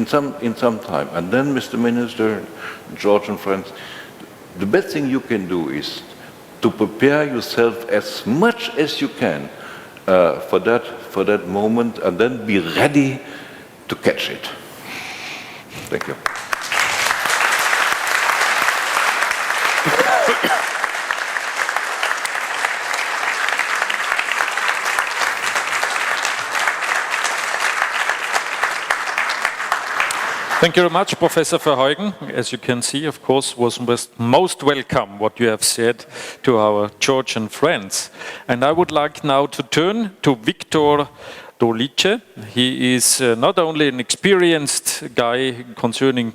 some time. And then, Mr. Minister, Georgian friends, the best thing you can do is to prepare yourself as much as you can for that moment, and then be ready to catch it. Thank you. Thank you very much, Professor Verheugen. As you can see, of course, was most welcome what you have said to our Georgian friends. And I would like now to turn to Victor Dolice. He is not only an experienced guy concerning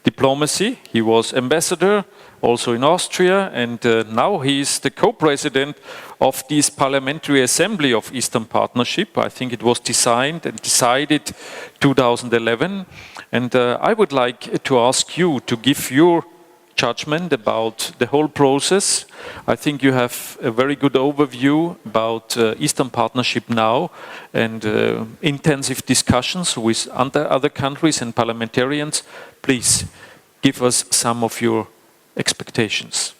diplomacy, he was ambassador also in Austria, and now he is the co-president of this Parliamentary Assembly of Eastern Partnership. I think it was designed and decided 2011. And I would like to ask you to give your judgment about the whole process. I think you have a very good overview about Eastern Partnership now, and intensive discussions with other countries and parliamentarians. Please give us some of your expectations.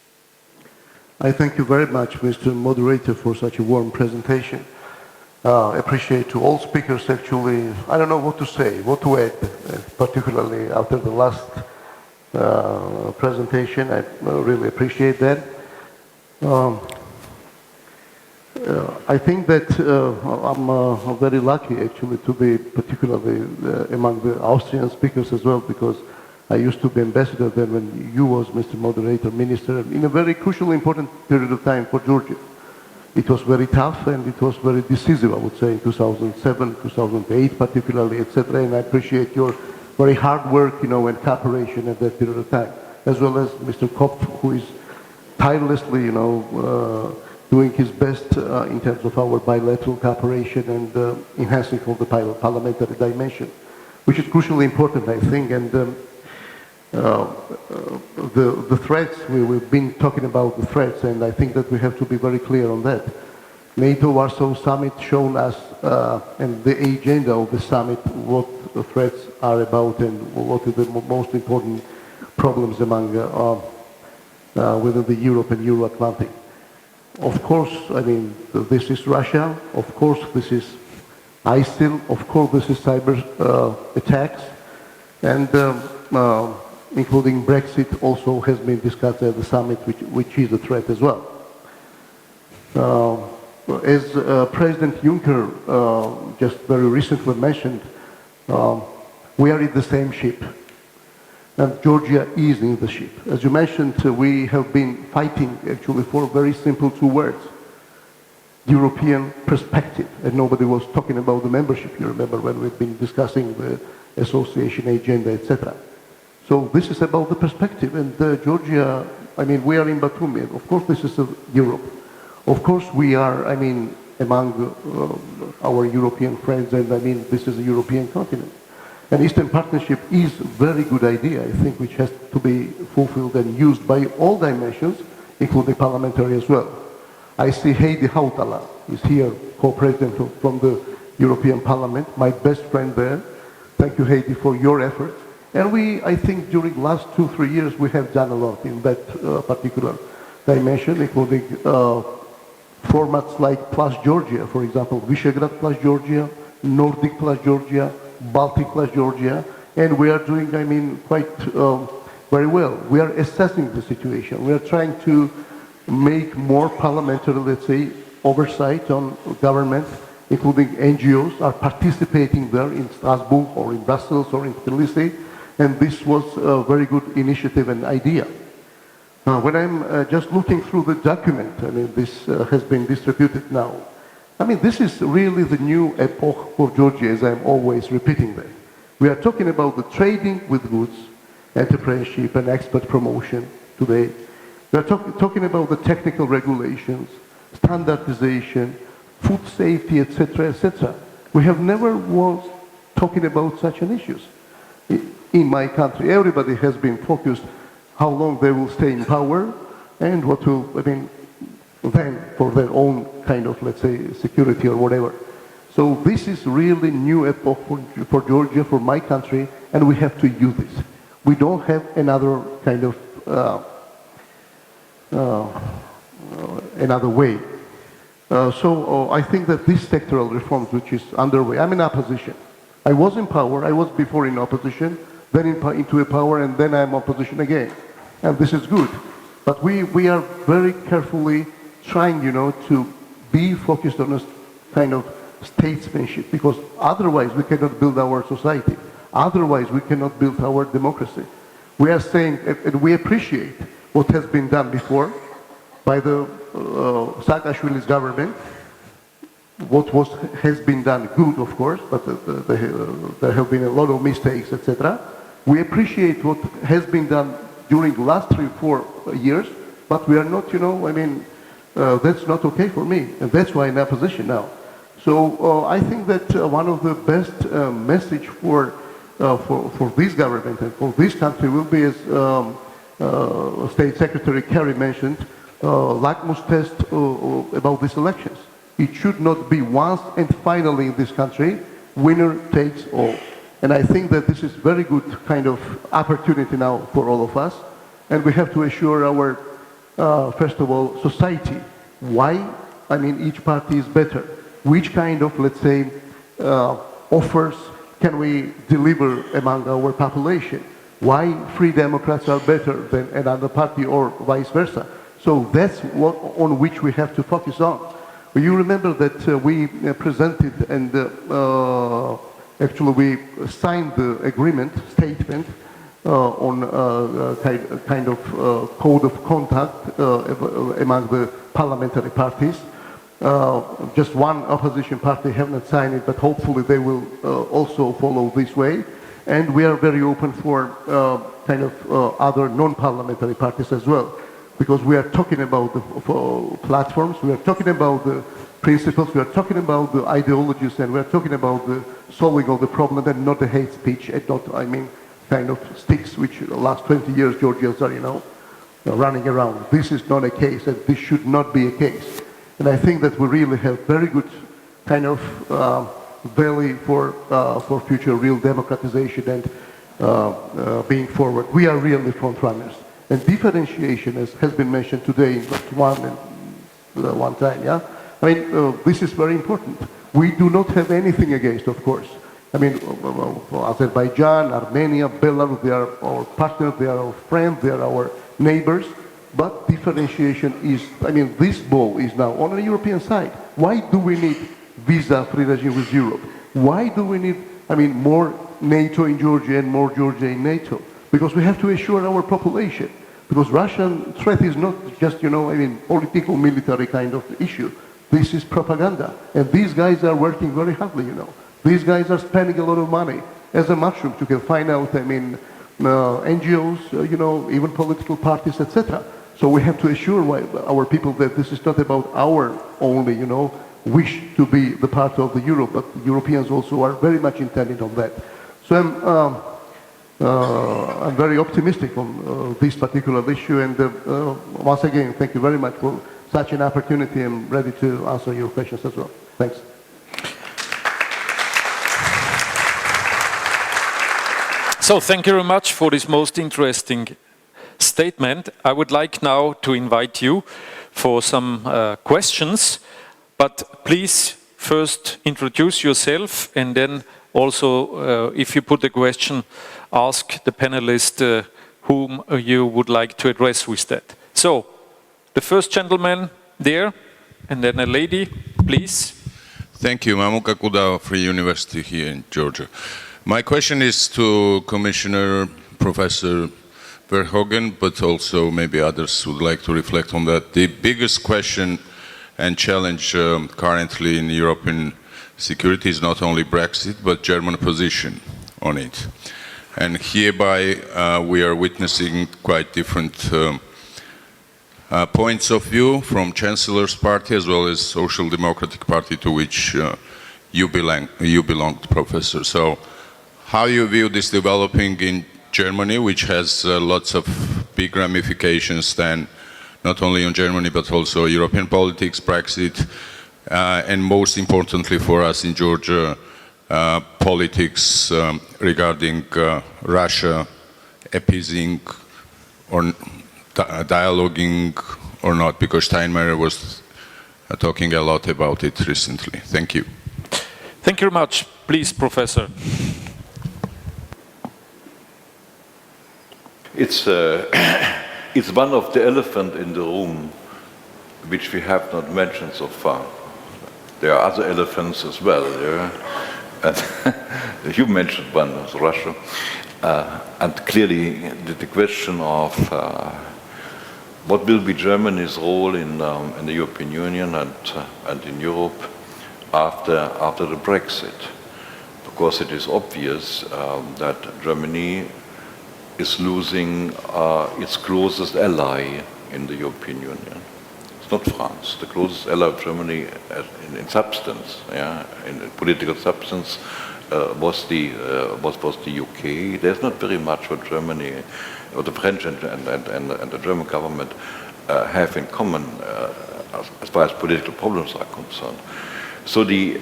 I thank you very much, Mr. Moderator, for such a warm presentation. Appreciate to all speakers. Actually, I don't know what to say, what to add, particularly after the last presentation. I really appreciate that. I think that I'm very lucky actually to be particularly among the Austrian speakers as well, because I used to be ambassador then when you was, Mr. Moderator, minister, in a very crucial, important period of time for Georgia. It was very tough and it was very decisive, I would say, in 2007, 2008 particularly, etc. And I appreciate your very hard work, and cooperation at that period of time, as well as Mr. Kopf, who is tirelessly, doing his best in terms of our bilateral cooperation and enhancing all the parliamentary dimension, which is crucially important, I think. And the threats, we've been talking about the threats, and I think that we have to be very clear on that. NATO Warsaw Summit shown us, and the agenda of the summit, what the threats are about and what are the most important problems among within the Europe and Euro-Atlantic. Of course, I mean, this is Russia. Of course, this is ISIL. Of course, this is cyber attacks. And including Brexit also has been discussed at the summit, which is a threat as well. As President Juncker just very recently mentioned, we are in the same ship, and Georgia is in the ship. As you mentioned, we have been fighting actually for very simple two words: European perspective, and nobody was talking about the membership. You remember when we've been discussing the association agenda, etc. So this is about the perspective, and Georgia, I mean, we are in Batumi. Of course, this is Europe. Of course, we are, I mean, among our European friends, and I mean, this is a European continent. And Eastern Partnership is a very good idea, I think, which has to be fulfilled and used by all dimensions, including parliamentary as well. I see Heidi Hautala is here, co-president from the European Parliament, my best friend there. Thank you, Heidi, for your efforts. And we, I think, during the last 2-3 years, we have done a lot in that particular dimension, including formats like Plus Georgia, for example, Visegrad Plus Georgia, Nordic Plus Georgia, Baltic Plus Georgia, and we are doing, I mean, quite very well. We are assessing the situation. We are trying to make more parliamentary, let's say, oversight on government, including NGOs are participating there in Strasbourg or in Brussels or in Tbilisi, and this was a very good initiative and idea. When I'm just looking through the document, I mean, this has been distributed now. I mean, this is really the new epoch for Georgia, as I'm always repeating that. We are talking about the trading with goods, entrepreneurship and export promotion today. We are talking about the technical regulations, standardization, food safety, etc., etc. We have never was talking about such an issues. In my country, everybody has been focused how long they will stay in power and what will, then for their own kind of, let's say, security or whatever. So this is really new epoch for Georgia, for my country, and we have to use this. We don't have another kind of another way. So I think that this sectoral reforms which is underway, I'm in opposition. I was in power, I was before in opposition, then into a power, and then I'm opposition again. And this is good. But we are very carefully trying, to be focused on a kind of statesmanship, because otherwise we cannot build our society. Otherwise we cannot build our democracy. We are saying, and we appreciate what has been done before by the Saakashvili's government. What has been done good, of course, but there have been a lot of mistakes, etc. We appreciate what has been done during the last 3-4 years, but we are not, that's not okay for me, and that's why I'm in opposition now. So I think that one of the best message for this government and for this country will be, as State Secretary Kerry mentioned, litmus test about these elections. It should not be once and finally in this country, winner takes all. And I think that this is very good kind of opportunity now for all of us. And we have to assure our, first of all, society why, each party is better. Which kind of, let's say, offers can we deliver among our population? Why Free Democrats are better than another party or vice versa? So that's what on which we have to focus on. You remember that we presented and actually we signed the agreement, statement, on kind of code of conduct among the parliamentary parties. Just one opposition party have not signed it, but hopefully they will also follow this way. And we are very open for kind of other non-parliamentary parties as well, because we are talking about the platforms, we are talking about the principles, we are talking about the ideologies, and we are talking about the solving of the problem and not the hate speech and not, kind of sticks which the last 20 years Georgians are, running around. This is not a case, and this should not be a case. And I think that we really have very good kind of value for future real democratization and being forward. We are really front runners. And differentiation, as has been mentioned today in one time, yeah? This is very important. We do not have anything against, of course. Azerbaijan, Armenia, Belarus, they are our partners, they are our friends, they are our neighbors. But differentiation is, this ball is now on the European side. Why do we need visa-free regime with Europe? Why do we need, more NATO in Georgia and more Georgia in NATO? Because we have to assure our population. Because Russian threat is not just, political, military kind of issue. This is propaganda. And these guys are working very hardly, These guys are spending a lot of money. As a mushroom, you can find out, NGOs, even political parties, etc. So we have to assure our people that this is not about our only, wish to be the part of the Europe, but Europeans also are very much intended on that. So I'm very optimistic on this particular issue, and once again, thank you very much for such an opportunity. I'm ready to answer your questions as well. Thanks. So thank you very much for this most interesting statement. I would like now to invite you for some questions, but please first introduce yourself, and then also if you put a question, ask the panelist whom you would like to address with that. So the first gentleman there, and then a lady, please. Thank you. Mamuka Kudao, Free University here in Georgia. My question is to Commissioner Professor Verhoeven, but also maybe others would like to reflect on that. The biggest question and challenge currently in European security is not only Brexit, but German position on it. And hereby we are witnessing quite different points of view from Chancellor's party as well as Social Democratic Party to which you belong, Professor. So how you view this developing in Germany, which has lots of big ramifications then not only on Germany but also European politics, Brexit, and most importantly for us in Georgia, politics regarding Russia appeasing or dialoguing or not, because Steinmeier was talking a lot about it recently. Thank you. Thank you very much. Please, Professor. It's one of the elephants in the room which we have not mentioned so far. There are other elephants as well. Yeah? And you mentioned one, Russia. And clearly the question of what will be Germany's role in the European Union and in Europe after the Brexit. Because it is obvious that Germany is losing its closest ally in the European Union. It's not France. The closest ally of Germany in substance, yeah, in political substance, was the UK. There's not very much what Germany, or the French and the German government have in common as far as political problems are concerned. So the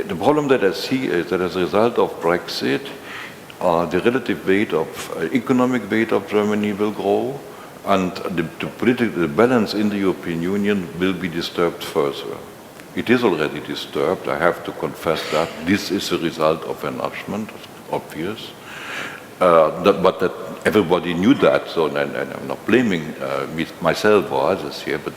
problem that I see is that as a result of Brexit, the relative weight of economic weight of Germany will grow, and the political balance in the European Union will be disturbed further. It is already disturbed, I have to confess that. This is a result of enlargement, obvious. But that everybody knew that, so and I'm not blaming myself or others here, but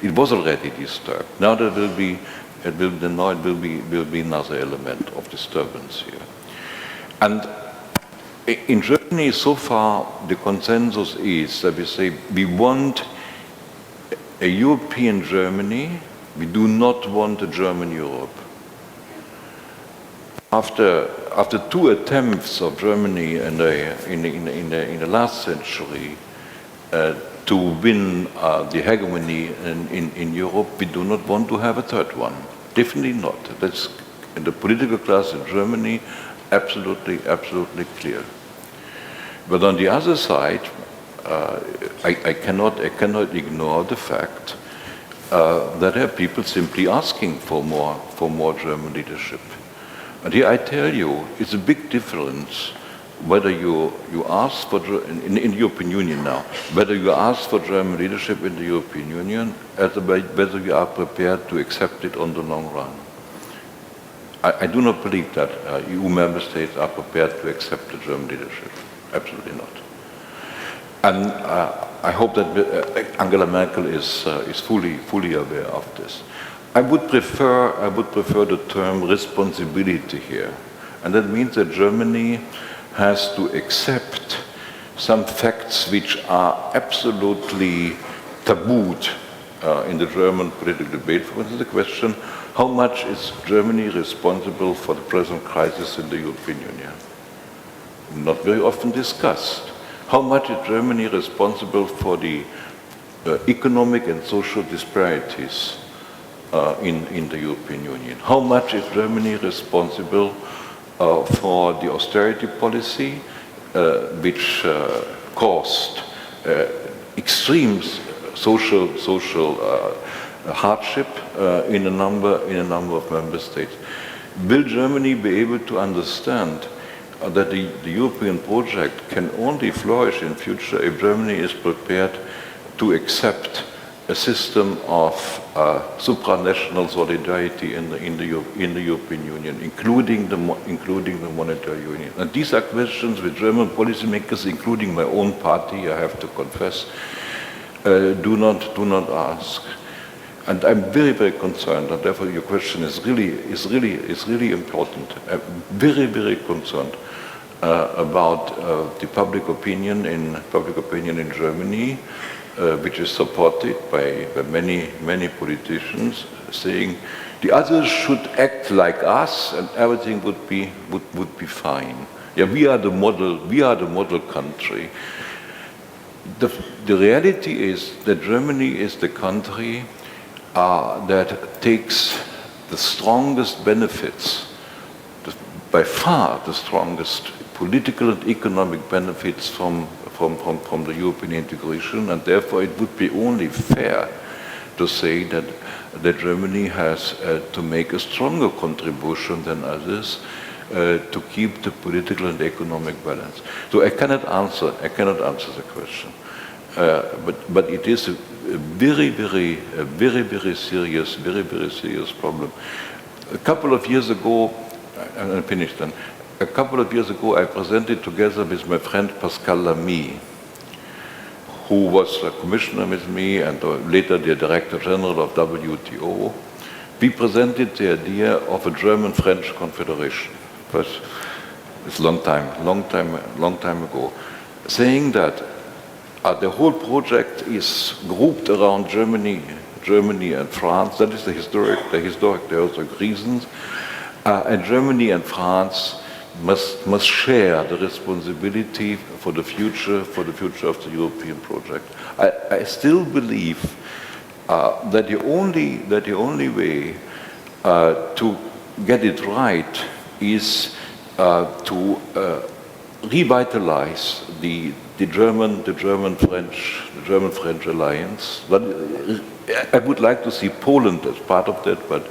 it was already disturbed. Now there will be, will be another element of disturbance here. And in Germany, so far, the consensus is that we say we want a European Germany, we do not want a German Europe. After two attempts of Germany in the last century to win the hegemony in Europe, we do not want to have a third one. Definitely not. That's in the political class in Germany absolutely clear. But on the other side, I cannot ignore the fact that there are people simply asking for more German leadership. And here I tell you, it's a big difference whether you ask for, in the European Union now, whether you ask for German leadership in the European Union, as whether you are prepared to accept it on the long run. I do not believe that EU member states are prepared to accept the German leadership. Absolutely not. And I hope that Angela Merkel is fully aware of this. I would prefer the term responsibility here, and that means that Germany has to accept some facts which are absolutely tabooed in the German political debate. For instance, the question: how much is Germany responsible for the present crisis in the European Union? Not very often discussed. How much is Germany responsible for the economic and social disparities in the European Union? How much is Germany responsible for the austerity policy which caused extreme social hardship in a number of member states? Will Germany be able to understand that the European project can only flourish in future if Germany is prepared to accept a system of supranational solidarity in the European Union, including the monetary union? And these are questions which German policymakers, including my own party, I have to confess, do not ask. And I'm very concerned, and therefore your question is really important. I'm very concerned about the public opinion in Germany, which is supported by many politicians, saying the others should act like us and everything would be fine. Yeah, we are the model country. the reality is that Germany is the country that takes the strongest benefits, by far the strongest political and economic benefits from the European integration, and therefore it would be only fair to say that Germany has to make a stronger contribution than others to keep the political and economic balance. So I cannot answer the question, but it is a very serious problem. A couple of years ago, and I'm finished then. A couple of years ago, I presented together with my friend Pascal Lamy, who was a commissioner with me and later the Director General of WTO. We presented the idea of a German-French confederation. It's a long time ago, saying that the whole project is grouped around Germany and France. That is the historic reasons. And Germany and France must share the responsibility for the future of the European project. I still believe that the only way to get it right is to revitalize the German-French alliance. But I would like to see Poland as part of that, but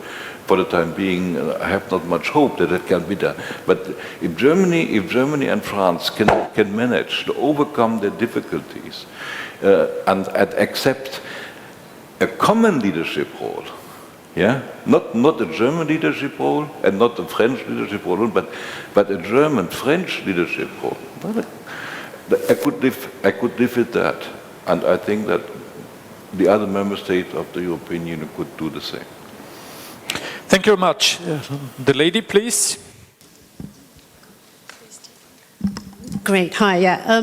for the time being, I have not much hope that it can be done. But if Germany and France can manage to overcome their difficulties and accept a common leadership role, yeah, not a German leadership role and not a French leadership role, but a German-French leadership role, I could live with that, and I think that the other member states of the European Union could do the same. Thank you very much. The lady, please. Great. Hi. Yeah.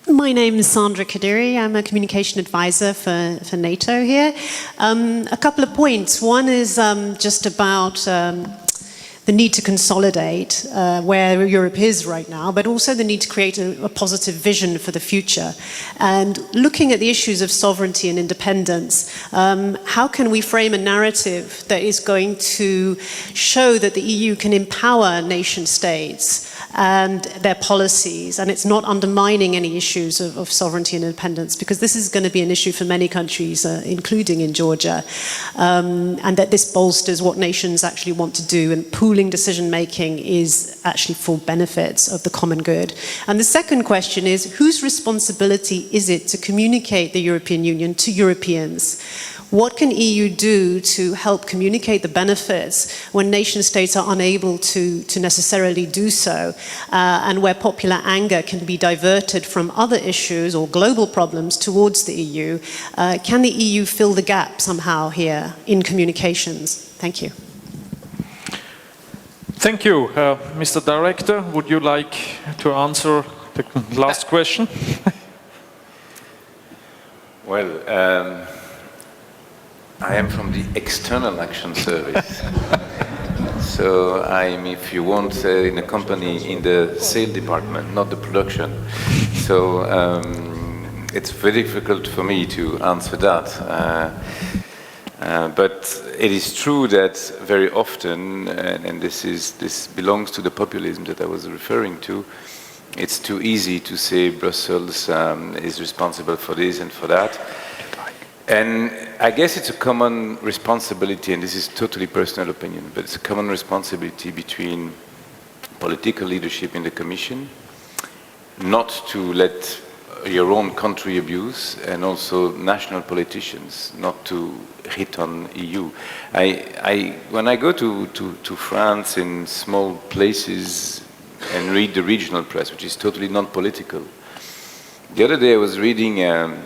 My name is Sandra Kadiri. I'm a communication advisor for NATO here. A couple of points. One is just about the need to consolidate where Europe is right now, but also the need to create a positive vision for the future. And looking at the issues of sovereignty and independence, how can we frame a narrative that is going to show that the EU can empower nation states and their policies, and it's not undermining any issues of sovereignty and independence, because this is going to be an issue for many countries, including in Georgia, and that this bolsters what nations actually want to do, and pooling decision-making is actually for benefits of the common good. And the second question is, whose responsibility is it to communicate the European Union to Europeans? What can EU do to help communicate the benefits when nation states are unable to necessarily do so, and where popular anger can be diverted from other issues or global problems towards the EU? Can the EU fill the gap somehow here in communications? Thank you. Thank you. Mr. Director, would you like to answer the last question? Well, I am from the External Action Service. So I'm, if you want, in a company in the sales department, not the production. So it's very difficult for me to answer that. But it is true that very often, and this belongs to the populism that I was referring to, it's too easy to say Brussels is responsible for this and for that. And I guess it's a common responsibility, and this is totally personal opinion, but it's a common responsibility between political leadership in the Commission, not to let your own country abuse, and also national politicians not to hit on EU. When I go to France in small places and read the regional press, which is totally non-political, the other day I was reading an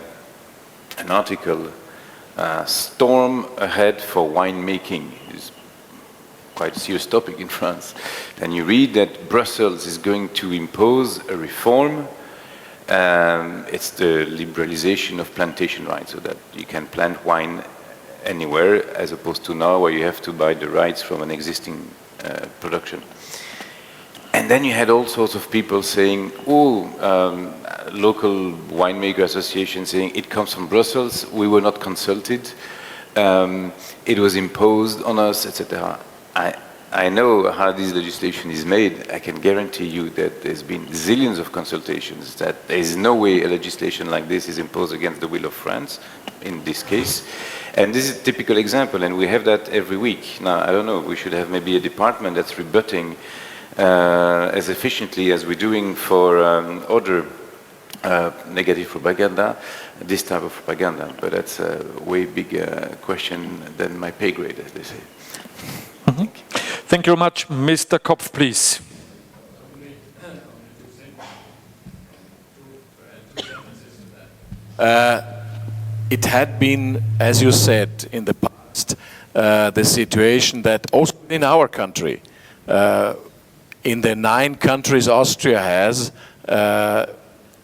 article, storm ahead for winemaking. It's quite a serious topic in France. And you read that Brussels is going to impose a reform. It's the liberalization of plantation rights, so that you can plant wine anywhere, as opposed to now where you have to buy the rights from an existing production. And then you had all sorts of people saying, oh, local winemaker association saying it comes from Brussels, we were not consulted, it was imposed on us, etc. I know how this legislation is made. I can guarantee you that there's been zillions of consultations, that there is no way a legislation like this is imposed against the will of France, in this case. And this is a typical example, and we have that every week. Now, I don't know, we should have maybe a department that's rebutting as efficiently as we're doing for other negative propaganda, this type of propaganda. But that's a way bigger question than my pay grade, as they say. Mm-hmm. Thank you very much. Mr. Kopf, please. It had been, as you said, in the past, the situation that also in our country, in the 9 countries Austria has,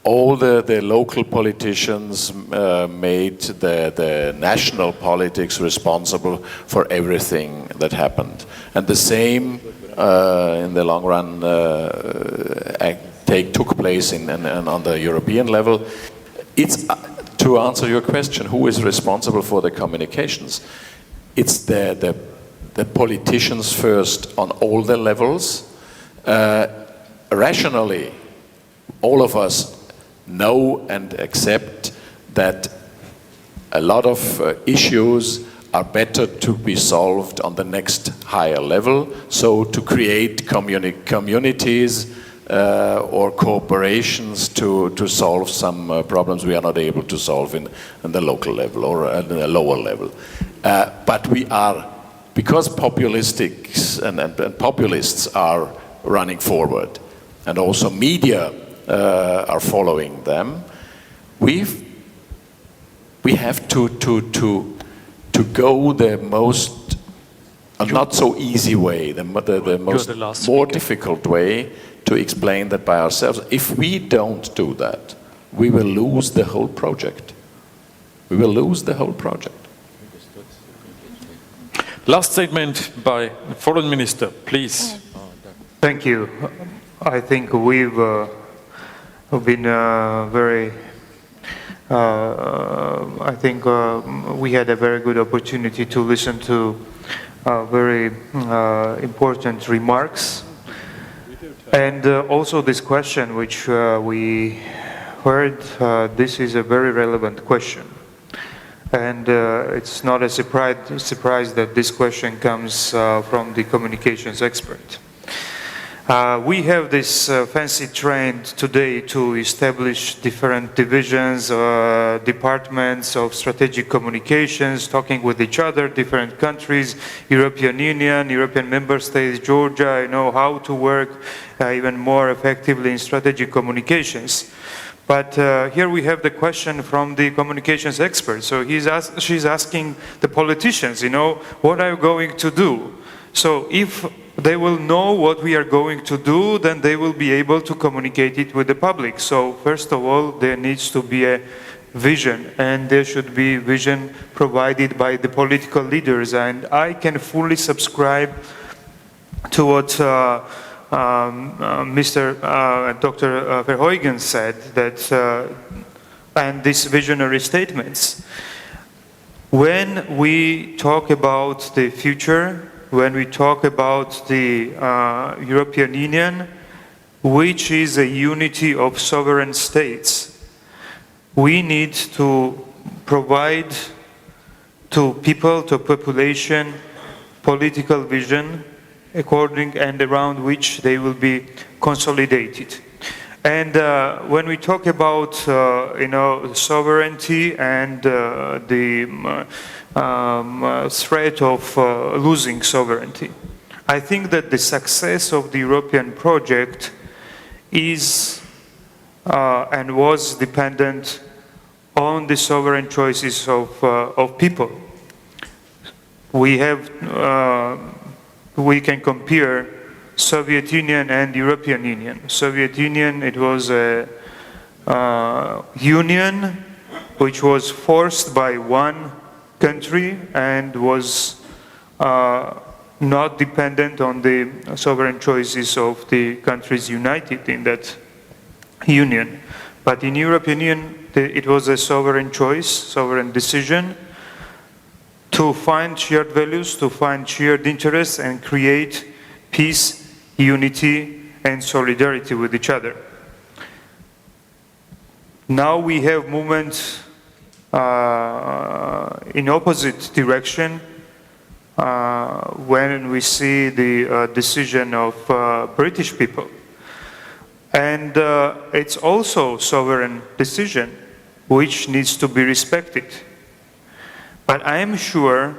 all the local politicians made the national politics responsible for everything that happened. And the same, in the long run, took place on the European level. It's, to answer your question, who is responsible for the communications? It's the politicians first on all the levels. Rationally, all of us know and accept that a lot of issues are better to be solved on the next higher level. So to create communities or corporations to solve some problems we are not able to solve in the local level or at the lower level. But we are, because populistics and populists are running forward, and also media are following them, we have to go the most not so easy way, the most more difficult way to explain that by ourselves. If we don't do that, we will lose the whole project. We will lose the whole project. Last statement by the Foreign Minister, please. Thank you. I think we've been very, I think we had a very good opportunity to listen to very important remarks. And also this question which we heard, this is a very relevant question. And it's not a surprise that this question comes from the communications expert. We have this fancy trend today to establish different divisions, departments of strategic communications, talking with each other, different countries, European Union, European member states, Georgia, you know, how to work even more effectively in strategic communications. But here we have the question from the communications expert. So she's asking the politicians, you know, what are you going to do? So if they will know what we are going to do, then they will be able to communicate it with the public. So first of all, there needs to be a vision, and there should be vision provided by the political leaders. And I can fully subscribe to what Dr. Verheugen said, that and these visionary statements. When we talk about the future, when we talk about the European Union, which is a unity of sovereign states, we need to provide to people, to population, political vision according and around which they will be consolidated. And when we talk about you know, sovereignty and the threat of losing sovereignty, I think that the success of the European project is and was dependent on the sovereign choices of people. We have we can compare Soviet Union and European Union. Soviet Union, it was a union which was forced by one country and was not dependent on the sovereign choices of the countries united in that union. But in European Union, it was a sovereign choice, sovereign decision to find shared values, to find shared interests and create peace, unity and solidarity with each other. Now we have movements in opposite direction when we see the decision of British people. And it's also sovereign decision which needs to be respected. But I am sure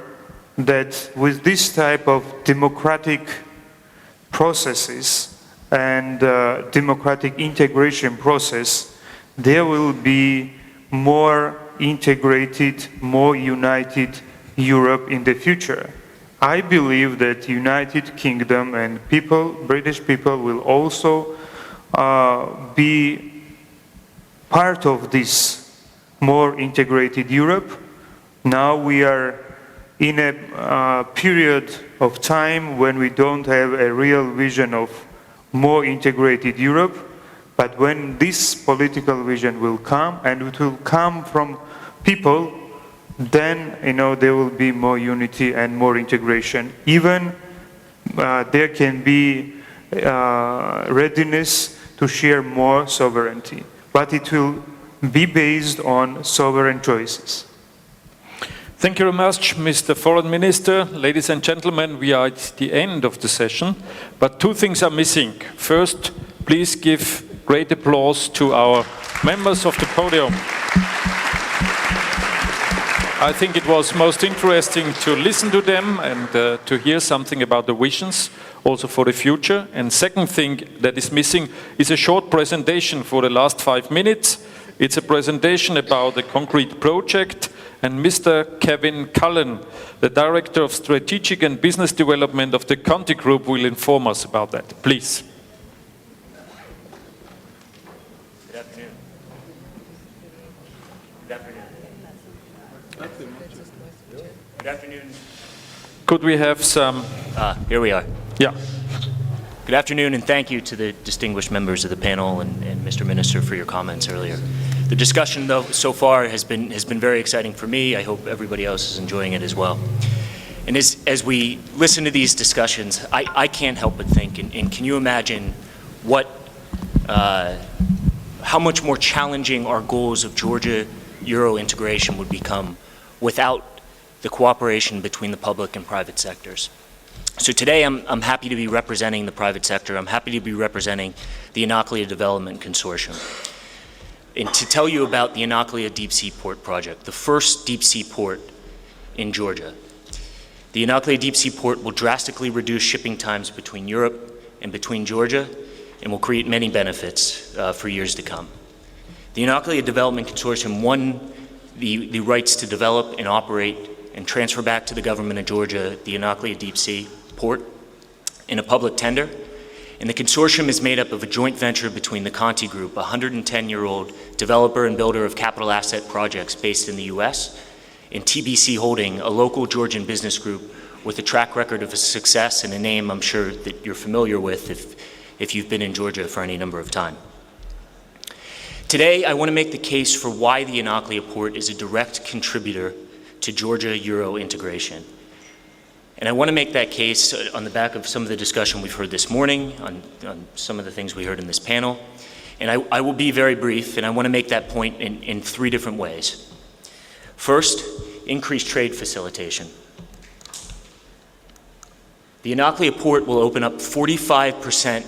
that with this type of democratic processes and democratic integration process, there will be more integrated, more united Europe in the future. I believe that United Kingdom and people, British people, will also be part of this more integrated Europe. Now we are in a period of time when we don't have a real vision of more integrated Europe, but when this political vision will come, and it will come from people, then there will be more unity and more integration. Even there can be readiness to share more sovereignty, but it will be based on sovereign choices. Thank you very much, Mr. Foreign Minister. Ladies and gentlemen, we are at the end of the session, but two things are missing. First, please give great applause to our members of the podium. I think it was most interesting to listen to them and to hear something about the visions also for the future. And second thing that is missing is a short presentation for the last 5 minutes. It's a presentation about a concrete project, and Mr. Kevin Cullen, the Director of Strategic and Business Development of the Conti Group, will inform us about that. Please. Good afternoon. Good afternoon. Good afternoon. Could we have some... Here we are. Yeah. Good afternoon, and thank you to the distinguished members of the panel and Mr. Minister for your comments earlier. The discussion, though, so far has been very exciting for me. I hope everybody else is enjoying it as well. And as we listen to these discussions, I can't help but think, and can you imagine how much more challenging our goals of Georgia Euro integration would become without the cooperation between the public and private sectors. So today I'm happy to be representing the private sector. I'm happy to be representing the Inaklia Development Consortium. And to tell you about the Inaklia Deep Sea Port project, the first deep sea port in Georgia. The Inaklia Deep Sea Port will drastically reduce shipping times between Europe and between Georgia and will create many benefits for years to come. The Inaklia Development Consortium won the rights to develop and operate and transfer back to the government of Georgia the Inaklia Deep Sea Port in a public tender. And the consortium is made up of a joint venture between the Conti Group, a 110-year-old developer and builder of capital asset projects based in the US, and TBC Holding, a local Georgian business group with a track record of success and a name I'm sure that you're familiar with if you've been in Georgia for any number of time. Today, I want to make the case for why the Inaklia Port is a direct contributor to Georgia Euro integration. And I want to make that case on the back of some of the discussion we've heard this morning, on some of the things we heard in this panel. And I will be very brief, and I want to make that point in 3 different ways. First, increased trade facilitation. The Inaklia Port will open up 45%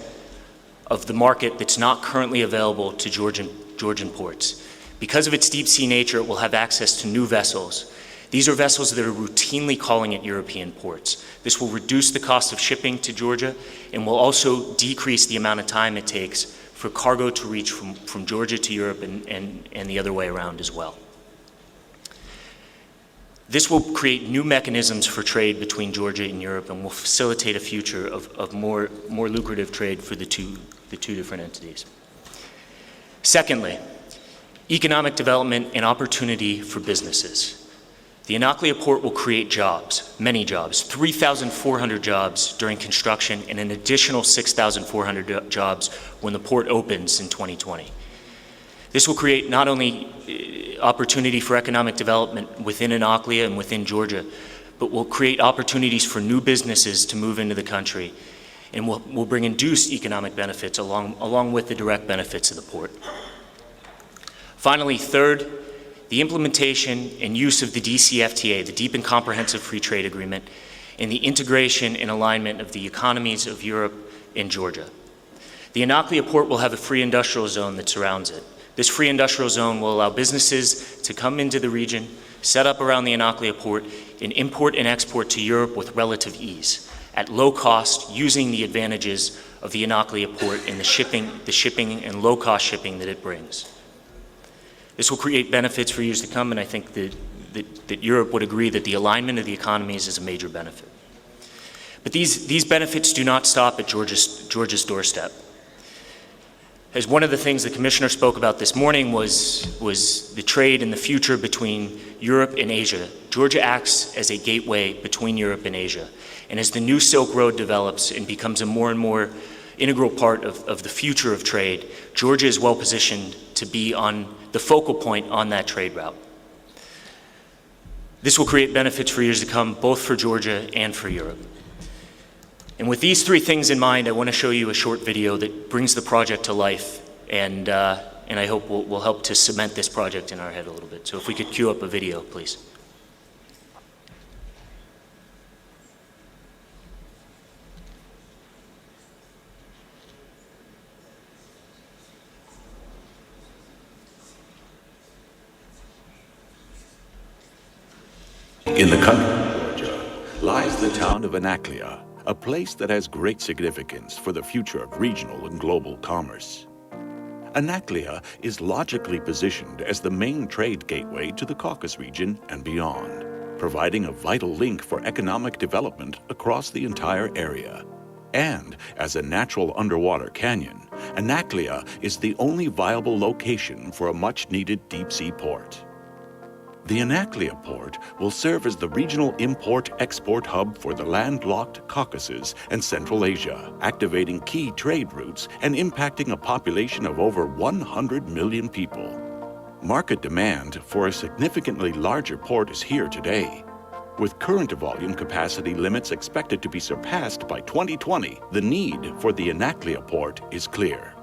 of the market that's not currently available to Georgian ports. Because of its deep sea nature, it will have access to new vessels. These are vessels that are routinely calling at European ports. This will reduce the cost of shipping to Georgia and will also decrease the amount of time it takes for cargo to reach from Georgia to Europe and the other way around as well. This will create new mechanisms for trade between Georgia and Europe and will facilitate a future of more lucrative trade for the two different entities. Secondly, economic development and opportunity for businesses. The Inaklia Port will create jobs, many jobs, 3,400 jobs during construction and an additional 6,400 jobs when the port opens in 2020. This will create not only opportunity for economic development within Anaklia and within Georgia, but will create opportunities for new businesses to move into the country, and will bring induced economic benefits along with the direct benefits of the port. Finally, third, the implementation and use of the DCFTA, the Deep and Comprehensive Free Trade Agreement, and the integration and alignment of the economies of Europe and Georgia. The Anaklia port will have a free industrial zone that surrounds it. This free industrial zone will allow businesses to come into the region, set up around the Anaklia port, and import and export to Europe with relative ease, at low cost, using the advantages of the Anaklia port and the shipping and low-cost shipping that it brings. This will create benefits for years to come, and I think that Europe would agree that the alignment of the economies is a major benefit. But these benefits do not stop at Georgia's doorstep. As one of the things the Commissioner spoke about this morning was the trade in the future between Europe and Asia. Georgia acts as a gateway between Europe and Asia. And as the new Silk Road develops and becomes a more and more integral part of the future of trade, Georgia is well positioned to be on the focal point on that trade route. This will create benefits for years to come, both for Georgia and for Europe. And with these three things in mind, I want to show you a short video that brings the project to life, and I hope will help to cement this project in our head a little bit. So if we could cue up a video, please. In the country of Georgia lies the town of Anaklia, a place that has great significance for the future of regional and global commerce. Anaklia is logically positioned as the main trade gateway to the Caucasus region and beyond, providing a vital link for economic development across the entire area. And as a natural underwater canyon, Anaklia is the only viable location for a much-needed deep-sea port. The Anaklia port will serve as the regional import-export hub for the landlocked Caucasus and Central Asia, activating key trade routes and impacting a population of over 100 million people. Market demand for a significantly larger port is here today. With current volume capacity limits expected to be surpassed by 2020, the need for the Anaklia port is clear.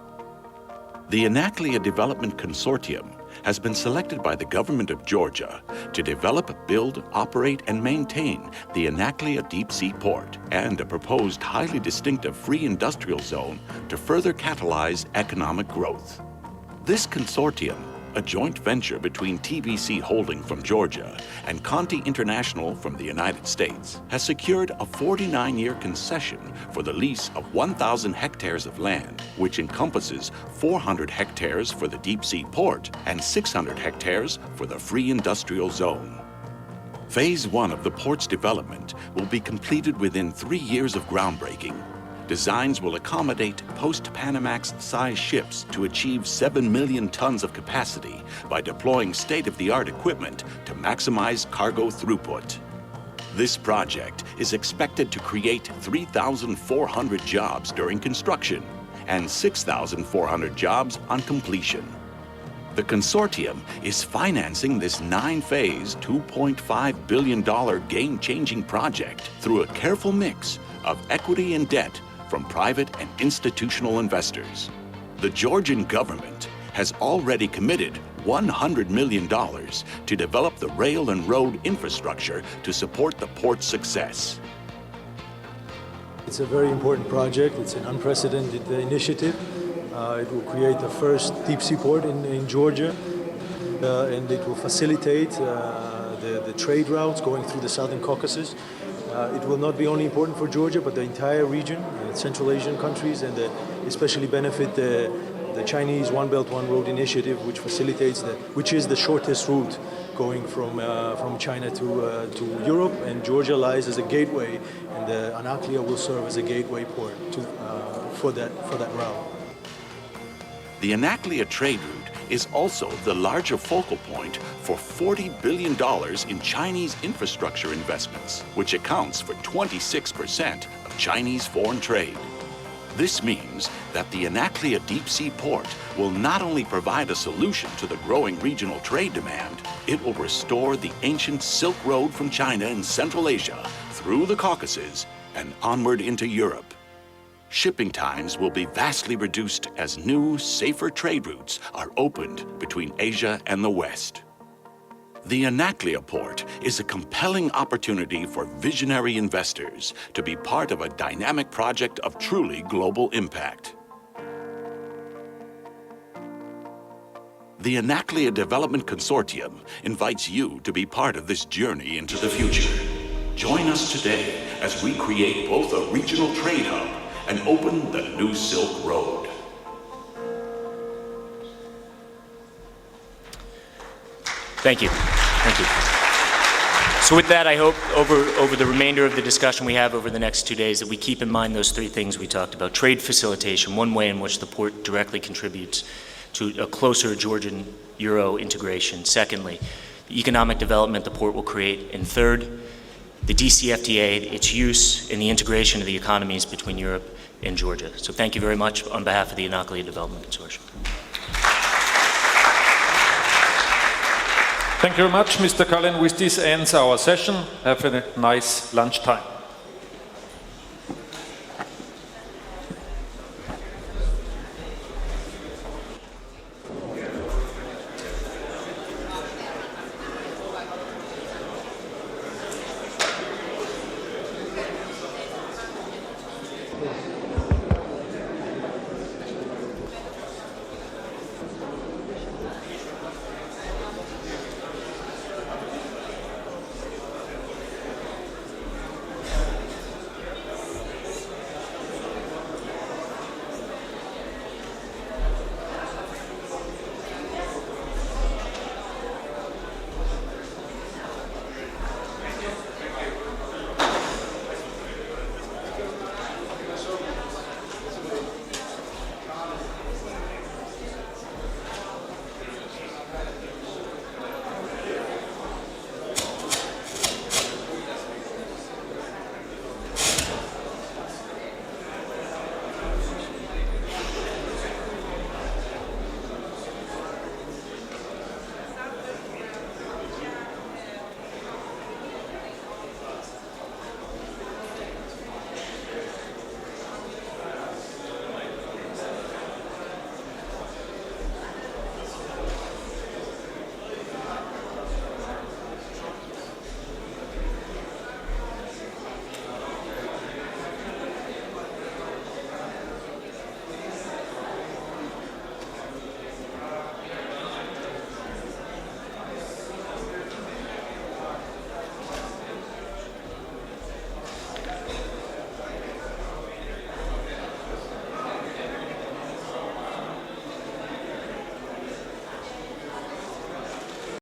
The Anaklia Development Consortium has been selected by the government of Georgia to develop, build, operate, and maintain the Anaklia Deep Sea Port and a proposed highly distinctive free industrial zone to further catalyze economic growth. This consortium, a joint venture between TBC Holding from Georgia and Conti International from the United States, has secured a 49-year concession for the lease of 1,000 hectares of land, which encompasses 400 hectares for the deep sea port and 600 hectares for the free industrial zone. Phase 1 of the port's development will be completed within 3 years of groundbreaking. Designs will accommodate post-Panamax-sized ships to achieve 7 million tons of capacity by deploying state-of-the-art equipment to maximize cargo throughput. This project is expected to create 3,400 jobs during construction and 6,400 jobs on completion. The consortium is financing this 9-phase, $2.5 billion game-changing project through a careful mix of equity and debt from private and institutional investors. The Georgian government has already committed $100 million to develop the rail and road infrastructure to support the port's success. It's a very important project. It's an unprecedented initiative. It will create the first deep sea port in Georgia, and it will facilitate the trade routes going through the Southern Caucasus. It will not be only important for Georgia, but the entire region, Central Asian countries, and especially benefit the Chinese One Belt, One Road initiative, which facilitates which is the shortest route going from China to Europe, and Georgia lies as a gateway, and Anaklia will serve as a gateway port for that route. The Anaklia trade route is also the larger focal point for $40 billion in Chinese infrastructure investments, which accounts for 26% of Chinese foreign trade. This means that the Anaklia deep-sea port will not only provide a solution to the growing regional trade demand, it will restore the ancient Silk Road from China and Central Asia through the Caucasus and onward into Europe. Shipping times will be vastly reduced as new, safer trade routes are opened between Asia and the West. The Anaklia port is a compelling opportunity for visionary investors to be part of a dynamic project of truly global impact. The Anaklia Development Consortium invites you to be part of this journey into the future. Join us today as we create both a regional trade hub and open the new Silk Road. Thank you. Thank you. So with that, I hope over the remainder of the discussion we have over the next 2 days that we keep in mind those three things we talked about. Trade facilitation, one way in which the port directly contributes to a closer Georgian-Euro integration. Secondly, the economic development the port will create. And third, the DCFTA, its use in the integration of the economies between Europe and Georgia. So thank you very much on behalf of the Anaklia Development Consortium. Thank you very much, Mr. Cullen. With this ends our session. Have a nice lunchtime.